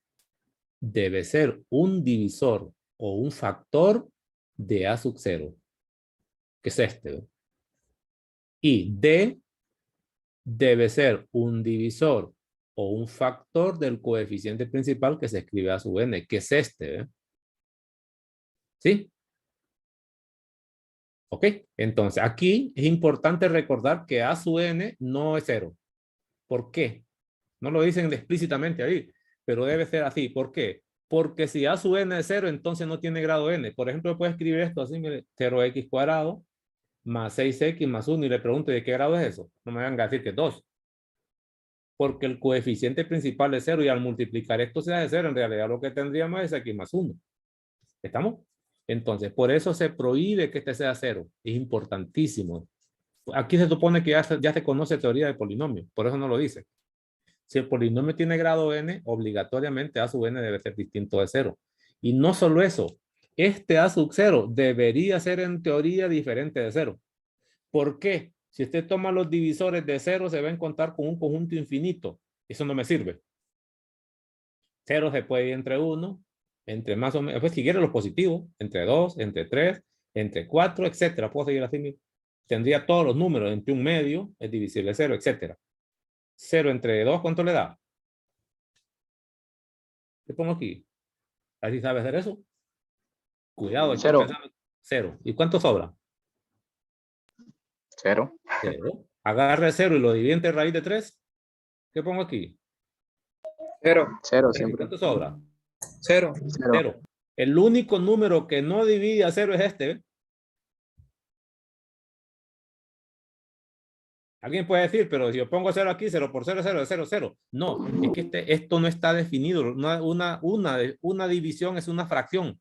debe ser un divisor o un factor de A sub 0, que es este, ¿no? Y D debe ser un divisor o un factor del coeficiente principal que se escribe A sub n, que es este, ¿eh? ¿Sí? ¿Ok? Entonces, aquí es importante recordar que A sub n no es 0. ¿Por qué? No lo dicen explícitamente ahí, pero debe ser así. ¿Por qué? Porque si A sub n es 0, entonces no tiene grado n. Por ejemplo, puedo escribir esto así, mire, 0x cuadrado más 6x más 1 y le pregunto ¿de qué grado es eso? No me van a decir que es 2. Porque el coeficiente principal es 0 y al multiplicar esto sea de 0, en realidad lo que tendríamos es x más 1. ¿Estamos? Entonces, por eso se prohíbe que este sea 0. Es importantísimo. Aquí se supone que ya se conoce teoría de polinomio, por eso no lo dice. Si el polinomio tiene grado n, obligatoriamente a sub n debe ser distinto de 0. Y no solo eso, este a sub 0 debería ser en teoría diferente de 0. ¿Por qué? Si usted toma los divisores de 0, se va a encontrar con un conjunto infinito. Eso no me sirve. 0 se puede ir entre 1, entre más o menos, pues si quiere los positivos, entre 2, entre 3, entre 4, etcétera. Puedo seguir así. tendría todos los números entre un medio, es divisible a 0, etc. 0 entre 2, ¿cuánto le da? ¿Qué pongo aquí? ¿Así sabe hacer eso? Cuidado, estoy 0. pensando. 0. ¿Y cuánto sobra? 0. 0. Agarre 0 y lo divide entre raíz de 3. ¿Qué pongo aquí? 0. 0 ¿Y siempre. cuánto sobra? 0. 0. 0. El único número que no divide a 0 es este. ¿Ve? Alguien puede decir, pero si yo pongo 0 aquí, 0 por 0 es 0, es 0, 0. No, es que esto no está definido. Una división es una fracción.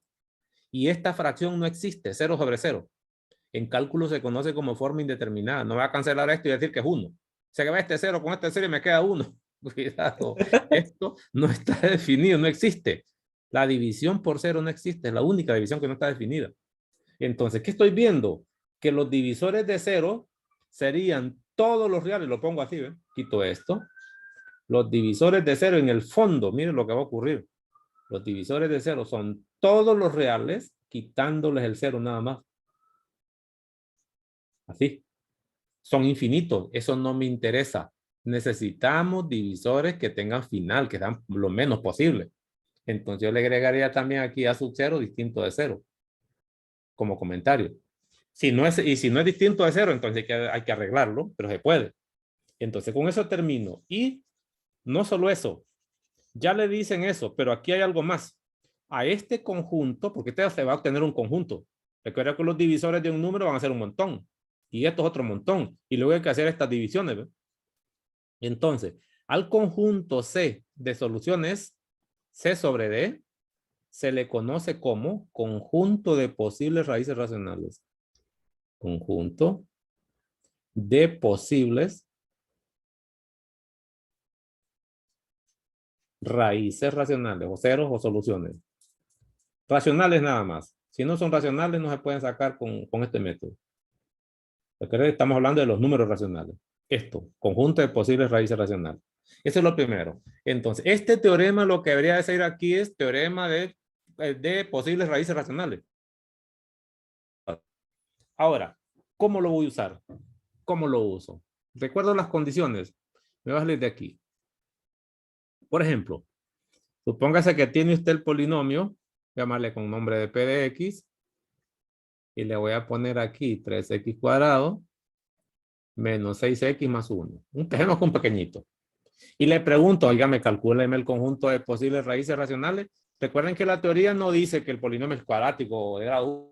Y esta fracción no existe, 0 sobre 0. En cálculo se conoce como forma indeterminada. No va a cancelar esto y decir que es 1. Se va este 0 con este 0 y me queda 1. Cuidado, esto no está definido, no existe. La división por 0 no existe, es la única división que no está definida. Entonces, ¿qué estoy viendo? Que los divisores de 0 serían todos los reales, lo pongo así, ¿ven? Quito esto. Los divisores de 0 en el fondo, miren lo que va a ocurrir. Los divisores de 0 son todos los reales, quitándoles el 0 nada más. Así. Son infinitos, eso no me interesa. Necesitamos divisores que tengan final, que sean lo menos posible. Entonces yo le agregaría también aquí a sub 0 distinto de 0. Como comentario. Si no es distinto de 0, entonces hay que arreglarlo, pero se puede. Entonces con eso termino. Y no solo eso, ya le dicen eso, pero aquí hay algo más. A este conjunto, porque este se va a obtener un conjunto. Recuerda que los divisores de un número van a ser un montón. Y esto es otro montón. Y luego hay que hacer estas divisiones. ¿Ve? Entonces, al conjunto C de soluciones, C sobre D, se le conoce como conjunto de posibles raíces racionales. Conjunto de posibles raíces racionales, o ceros o soluciones. Racionales nada más. Si no son racionales, no se pueden sacar con este método. Estamos hablando de los números racionales. Esto, conjunto de posibles raíces racionales. Eso es lo primero. Entonces, este teorema lo que debería decir aquí es teorema de posibles raíces racionales. Ahora, ¿cómo lo voy a usar? ¿Cómo lo uso? Recuerdo las condiciones. Me voy a salir de aquí. Por ejemplo, supóngase que tiene usted el polinomio, llamarle con nombre de P de X, y le voy a poner aquí 3x cuadrado menos 6x más 1. Empecemos con un pequeñito. Y le pregunto, oígame, calcúleme el conjunto de posibles raíces racionales. Recuerden que la teoría no dice que el polinomio es cuadrático o de grado 1.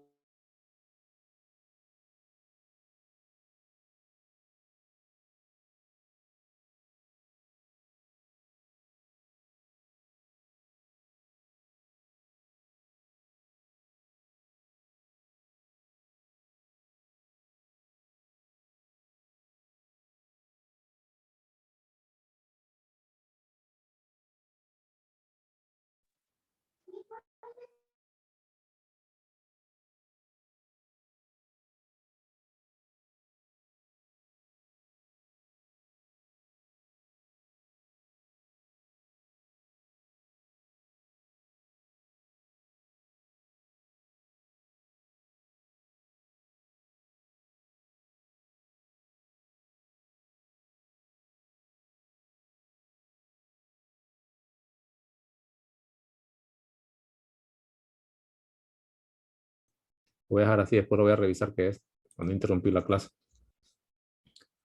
Voy a dejar así, después lo voy a revisar qué es, cuando interrumpí la clase.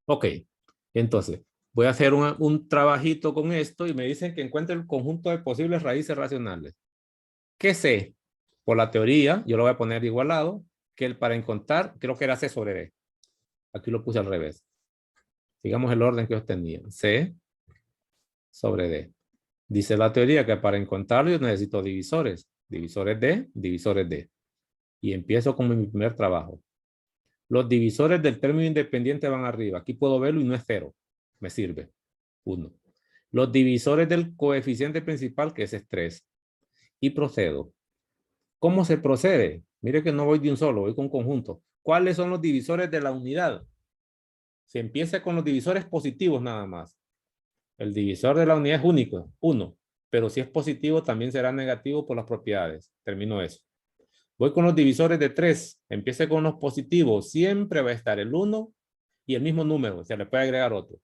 Ok, entonces, voy a hacer un trabajito con esto y me dicen que encuentre el conjunto de posibles raíces racionales. ¿Qué sé? Por la teoría, yo lo voy a poner igualado, que para encontrar, creo que era C sobre D. Aquí lo puse al revés. Sigamos el orden que yo tenía. C sobre D. Dice la teoría que para encontrarlo yo necesito divisores. Divisores D, divisores D. Y empiezo con mi primer trabajo. Los divisores del término independiente van arriba. Aquí puedo verlo y no es 0. Me sirve. 1. Los divisores del coeficiente principal, que ese es 3. Y procedo. ¿Cómo se procede? Mire que no voy de un solo, voy con un conjunto. ¿Cuáles son los divisores de la unidad? Se empieza con los divisores positivos nada más. El divisor de la unidad es único, 1. Pero si es positivo, también será negativo por las propiedades. Termino eso. Voy con los divisores de 3. Empiece con los positivos. Siempre va a estar el 1 y el mismo número. Se le puede agregar otro.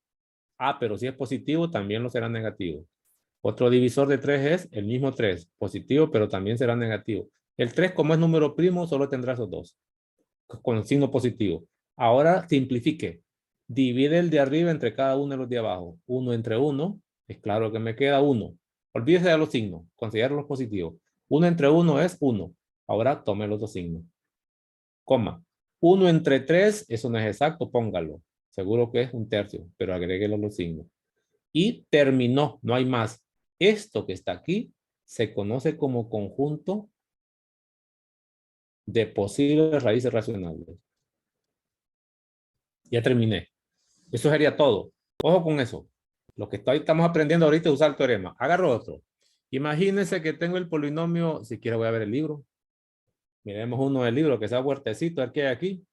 Ah, pero si es positivo, también lo será negativo. Otro divisor de 3 es el mismo 3. Positivo, pero también será negativo. El 3, como es número primo, solo tendrá esos dos. Con signo positivo. Ahora simplifique. Divide el de arriba entre cada uno de los de abajo. 1 entre 1. Es claro que me queda 1. Olvídese de los signos. Considere los positivos. 1 entre 1 es 1. Ahora tome los dos signos. Coma. 1 entre 3, eso no es exacto, póngalo. Seguro que es un tercio, pero agréguelo los signos. Y terminó, no hay más. Esto que está aquí se conoce como conjunto de posibles raíces racionales. Ya terminé. Eso sería todo. Ojo con eso. Lo que estamos aprendiendo ahorita es usar el teorema. Agarro otro. Imagínense que tengo el polinomio, si quiero voy a ver el libro. Miremos uno del libro que sea fuertecito, el que hay aquí.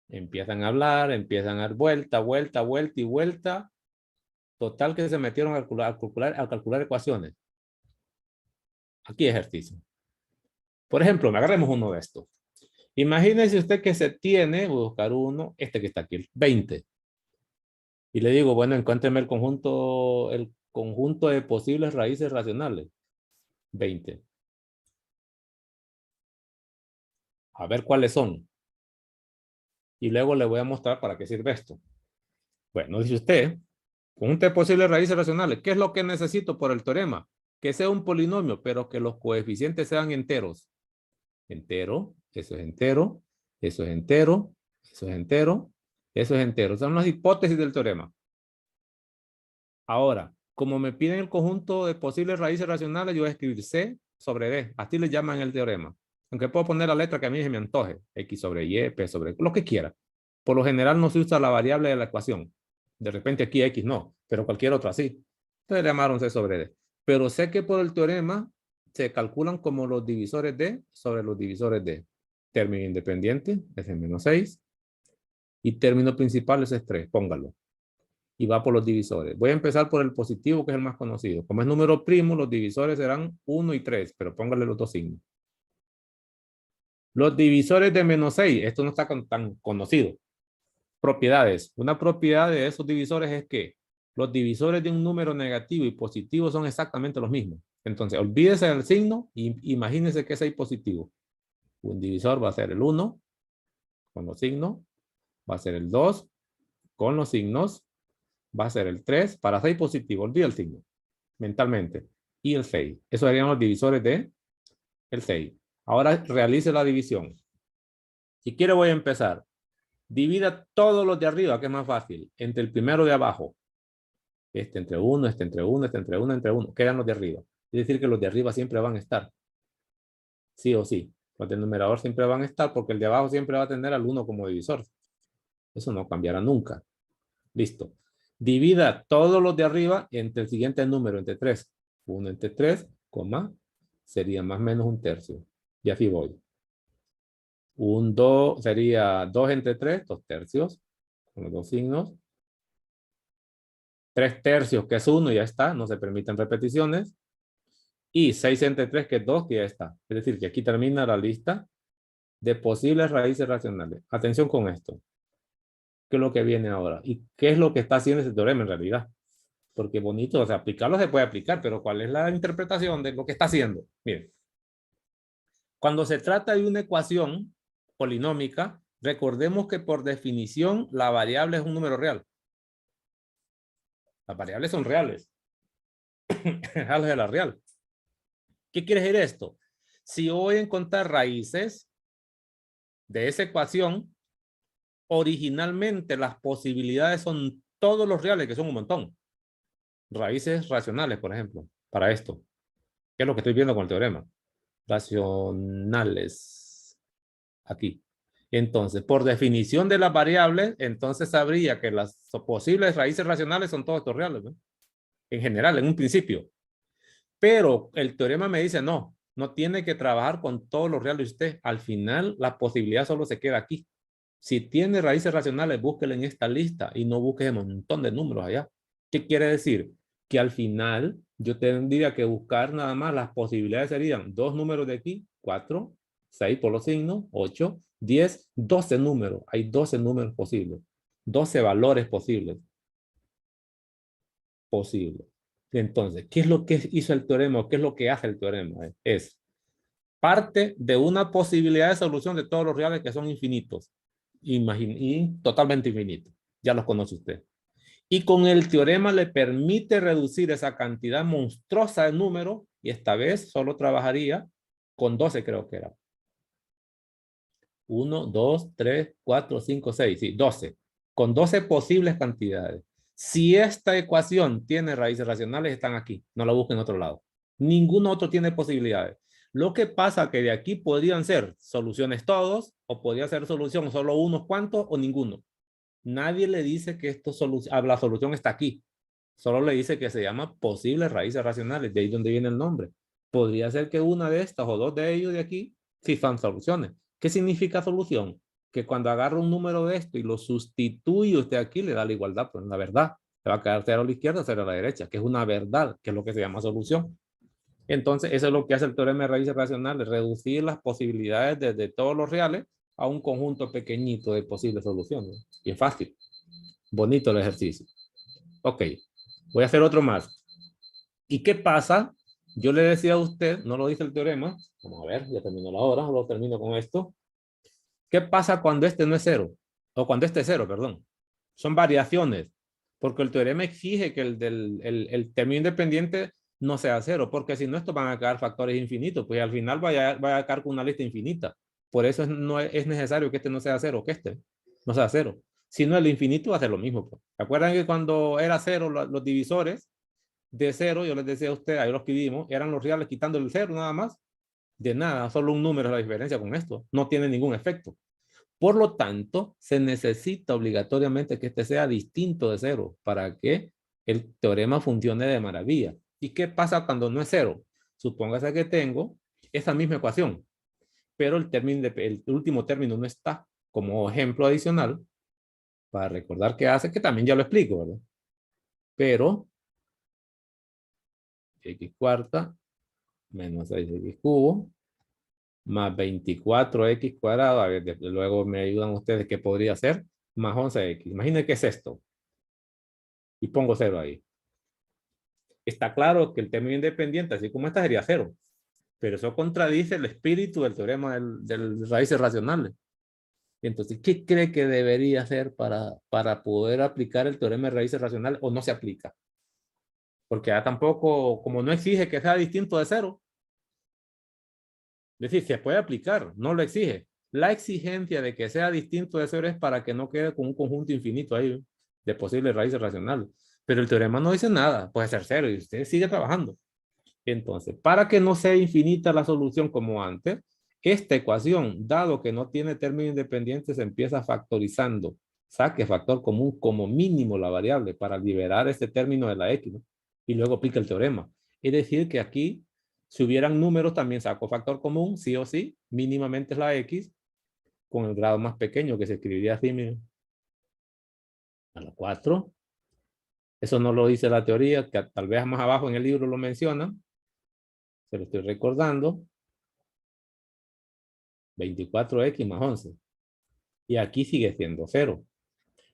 Empiezan a hablar, empiezan a dar vuelta, vuelta, vuelta y vuelta. Total que se metieron a calcular ecuaciones. Aquí ejercicio. Por ejemplo, agarremos uno de estos. Imagínese usted que se tiene, voy a buscar uno, este que está aquí, el 20. Y le digo, bueno, encuéntreme el conjunto de posibles raíces racionales. 20. A ver cuáles son. Y luego le voy a mostrar para qué sirve esto. Bueno, dice usted, conjunto de posibles raíces racionales. ¿Qué es lo que necesito por el teorema? Que sea un polinomio, pero que los coeficientes sean enteros. Entero, eso es entero, eso es entero, eso es entero, eso es entero. Son las hipótesis del teorema. Ahora, como me piden el conjunto de posibles raíces racionales, yo voy a escribir C sobre D. Así le llaman el teorema. Aunque puedo poner la letra que a mí se me antoje. X sobre Y, P sobre... lo que quiera. Por lo general no se usa la variable de la ecuación. De repente aquí X no, pero cualquier otra sí. Entonces le llamaron C sobre D. Pero sé que por el teorema se calculan como los divisores D sobre los divisores D. Término independiente es el menos 6. Y término principal es 3. Póngalo. Y va por los divisores. Voy a empezar por el positivo, que es el más conocido. Como es número primo, los divisores serán 1 y 3, pero póngale los dos signos. Los divisores de menos 6, esto no está tan conocido. Propiedades. Una propiedad de esos divisores es que los divisores de un número negativo y positivo son exactamente los mismos. Entonces, olvídese del signo y imagínese que es ahí positivo. Un divisor va a ser el 1 con los signos, va a ser el 2 con los signos, va a ser el 3 para 6 positivo. Olvida el signo mentalmente. Y el 6. Esos serían los divisores de el 6. Ahora realice la división. Si quiere voy a empezar. Divida todos los de arriba, que es más fácil, entre el primero de abajo. Este entre 1, este entre 1, este entre 1, entre 1. Quedan los de arriba. Es decir que los de arriba siempre van a estar. Sí o sí. Los del numerador siempre van a estar porque el de abajo siempre va a tener al 1 como divisor. Eso no cambiará nunca. Listo. Divida todos los de arriba entre el siguiente número, entre 3. 1 entre 3, coma, sería más o menos un tercio. Y así voy. 2 sería 2 entre 3, 2 tercios, con los dos signos. 3 tercios, que es 1, ya está, no se permiten repeticiones. Y 6 entre 3, que es 2, que ya está. Es decir, que aquí termina la lista de posibles raíces racionales. Atención con esto. ¿Qué es lo que viene ahora? ¿Y qué es lo que está haciendo ese teorema en realidad? Porque bonito, o sea, aplicarlo se puede aplicar, pero ¿cuál es la interpretación de lo que está haciendo? Miren, cuando se trata de una ecuación polinómica, recordemos que por definición la variable es un número real. Las variables son reales. Álgebra real. ¿Qué quiere decir esto? Si yo voy a encontrar raíces de esa ecuación, originalmente las posibilidades son todos los reales, que son un montón. Raíces racionales, por ejemplo, para esto. ¿Qué es lo que estoy viendo con el teorema? Racionales. Aquí. Entonces, por definición de las variables, entonces sabría que las posibles raíces racionales son todos estos reales, ¿no? En general, en un principio. Pero el teorema me dice, no tiene que trabajar con todos los reales usted. Al final, la posibilidad solo se queda aquí. Si tiene raíces racionales, búsquela en esta lista y no busque un montón de números allá. ¿Qué quiere decir? Que al final yo tendría que buscar nada más las posibilidades serían 2 números de aquí, 4, 6 por los signos, 8, 10, 12 números. Hay 12 números posibles. 12 valores posibles. Entonces, ¿qué es lo que hizo el teorema? ¿Qué es lo que hace el teorema? Es parte de una posibilidad de solución de todos los reales que son infinitos. Y totalmente infinitos. Ya los conoce usted. Y con el teorema le permite reducir esa cantidad monstruosa de números, y esta vez solo trabajaría con 12, creo que era. 1, 2, 3, 4, 5, 6, sí, 12. Con 12 posibles cantidades. Si esta ecuación tiene raíces racionales, están aquí. No la busquen en otro lado. Ningún otro tiene posibilidades. Lo que pasa que de aquí podrían ser soluciones todos, o podría ser solución solo unos cuantos o ninguno. Nadie le dice que la solución está aquí. Solo le dice que se llama posibles raíces racionales. De ahí donde viene el nombre. Podría ser que una de estas o dos de ellos de aquí sí son soluciones. ¿Qué significa solución? Que cuando agarra un número de esto y lo sustituye usted aquí, le da la igualdad, pues la verdad. Se va a quedar 0 a la izquierda, 0 a la derecha, que es una verdad, que es lo que se llama solución. Entonces, eso es lo que hace el teorema de raíces racionales, reducir las posibilidades de todos los reales a un conjunto pequeñito de posibles soluciones. Y es fácil. Bonito el ejercicio. Ok, voy a hacer otro más. ¿Y qué pasa? Yo le decía a usted, no lo dice el teorema, vamos a ver, ya terminó la hora, lo termino con esto. ¿Qué pasa cuando este no es cero? O cuando este es cero, perdón. Son variaciones, porque el teorema exige que el término independiente no sea cero, porque si no, estos van a quedar factores infinitos, pues al final vaya a quedar con una lista infinita. Por eso no es necesario que este no sea cero, que este no sea cero. Si no, el infinito va a ser lo mismo. Pues. ¿Se acuerdan que cuando era cero, los divisores de cero, yo les decía a ustedes, ahí los que vimos, eran los reales quitando el cero nada más? De nada, solo un número es la diferencia con esto. No tiene ningún efecto. Por lo tanto, se necesita obligatoriamente que este sea distinto de cero para que el teorema funcione de maravilla. ¿Y qué pasa cuando no es cero? Supóngase que tengo esa misma ecuación, pero el último término no está. Como ejemplo adicional, para recordar qué hace, que también ya lo explico, ¿verdad? Pero x cuarta menos 6x cubo más 24x cuadrado, a ver, luego me ayudan ustedes qué podría ser, más 11x. Imaginen qué es esto. Y pongo 0 ahí. Está claro que el término independiente, así como esta, sería 0. Pero eso contradice el espíritu del teorema de raíces racionales. Entonces, ¿qué cree que debería hacer para poder aplicar el teorema de raíces racionales o no se aplica? Porque ya tampoco, como no exige que sea distinto de 0, es decir, se puede aplicar, no lo exige. La exigencia de que sea distinto de 0 es para que no quede con un conjunto infinito ahí de posibles raíces racionales. Pero el teorema no dice nada, puede ser 0 y usted sigue trabajando. Entonces, para que no sea infinita la solución como antes, esta ecuación, dado que no tiene término independiente, se empieza factorizando. Saque factor común como mínimo la variable para liberar este término de la x, ¿no? Y luego aplica el teorema. Es decir, que aquí, si hubieran números, también saco factor común, sí o sí, mínimamente es la x, con el grado más pequeño, que se escribiría así, miren, a la 4. Eso no lo dice la teoría, que tal vez más abajo en el libro lo menciona. Se lo estoy recordando. 24x más 11. Y aquí sigue siendo 0.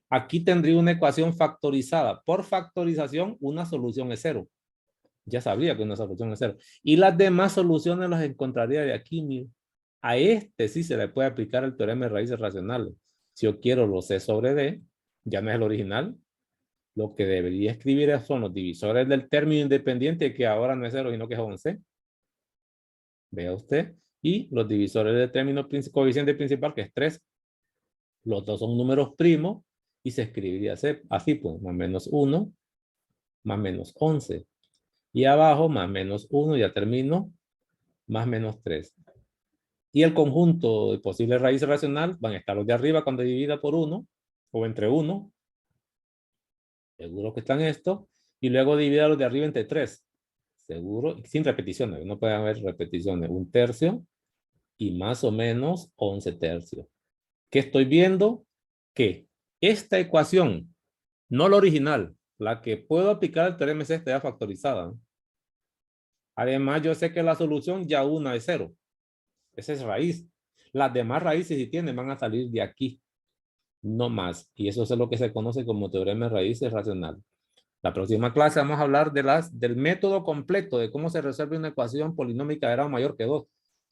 Aquí tendría una ecuación factorizada. Por factorización, una solución es 0. Ya sabría que una solución es 0. Y las demás soluciones las encontraría de aquí, mire. A este sí se le puede aplicar el teorema de raíces racionales. Si yo quiero los C sobre D, ya no es el original. Lo que debería escribir son los divisores del término independiente, que ahora no es 0, sino que es 11. Vea usted. Y los divisores del término coeficiente principal, que es 3. Los dos son números primos y se escribiría así, pues, más menos 1, más menos 11. Y abajo, más menos 1, ya termino, más menos 3. Y el conjunto de posibles raíces racionales van a estar los de arriba cuando divida por 1, o entre 1. Seguro que están estos. Y luego divida los de arriba entre 3. Seguro, sin repeticiones, no pueden haber repeticiones. 1/3 y más o menos 11/3. ¿Qué estoy viendo? Que esta ecuación, no la original, la que puedo aplicar al teorema es esta ya factorizada. Además, yo sé que la solución ya una es 0. Esa es raíz. Las demás raíces, si tienen, van a salir de aquí. No más. Y eso es lo que se conoce como teorema de raíces racional. La próxima clase vamos a hablar del método completo de cómo se resuelve una ecuación polinómica de grado mayor que 2.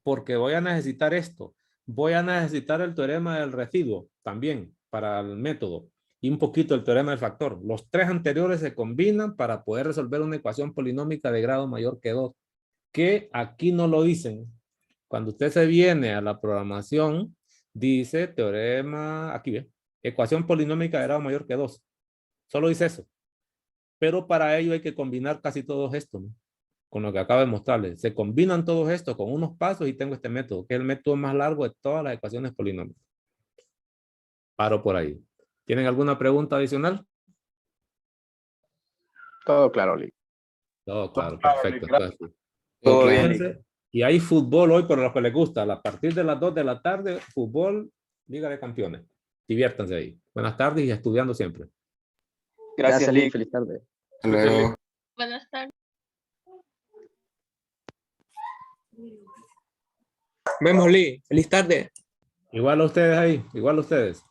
Porque voy a necesitar esto. Voy a necesitar el teorema del residuo también para el método. Y un poquito el teorema del factor. Los tres anteriores se combinan para poder resolver una ecuación polinómica de grado mayor que 2. Que aquí no lo dicen. Cuando usted se viene a la programación, dice teorema, aquí ve, ecuación polinómica de grado mayor que 2. Solo dice eso. Pero para ello hay que combinar casi todos estos, ¿no? Con lo que acabo de mostrarles. Se combinan todos estos con unos pasos y tengo este método, que es el método más largo de todas las ecuaciones polinómicas. Paro por ahí. ¿Tienen alguna pregunta adicional? Todo claro, Lee. No, claro, perfecto. Entonces, Todo bien. entonces, y hay fútbol hoy para los que les gusta. A partir de las 2 de la tarde, fútbol, Liga de Campeones. Diviértanse ahí. Buenas tardes y estudiando siempre. Gracias, Lee. Lee. Feliz tarde. Hasta luego. Buenas tardes. Vemos, Lee. Feliz tarde. Igual a ustedes ahí, igual a ustedes.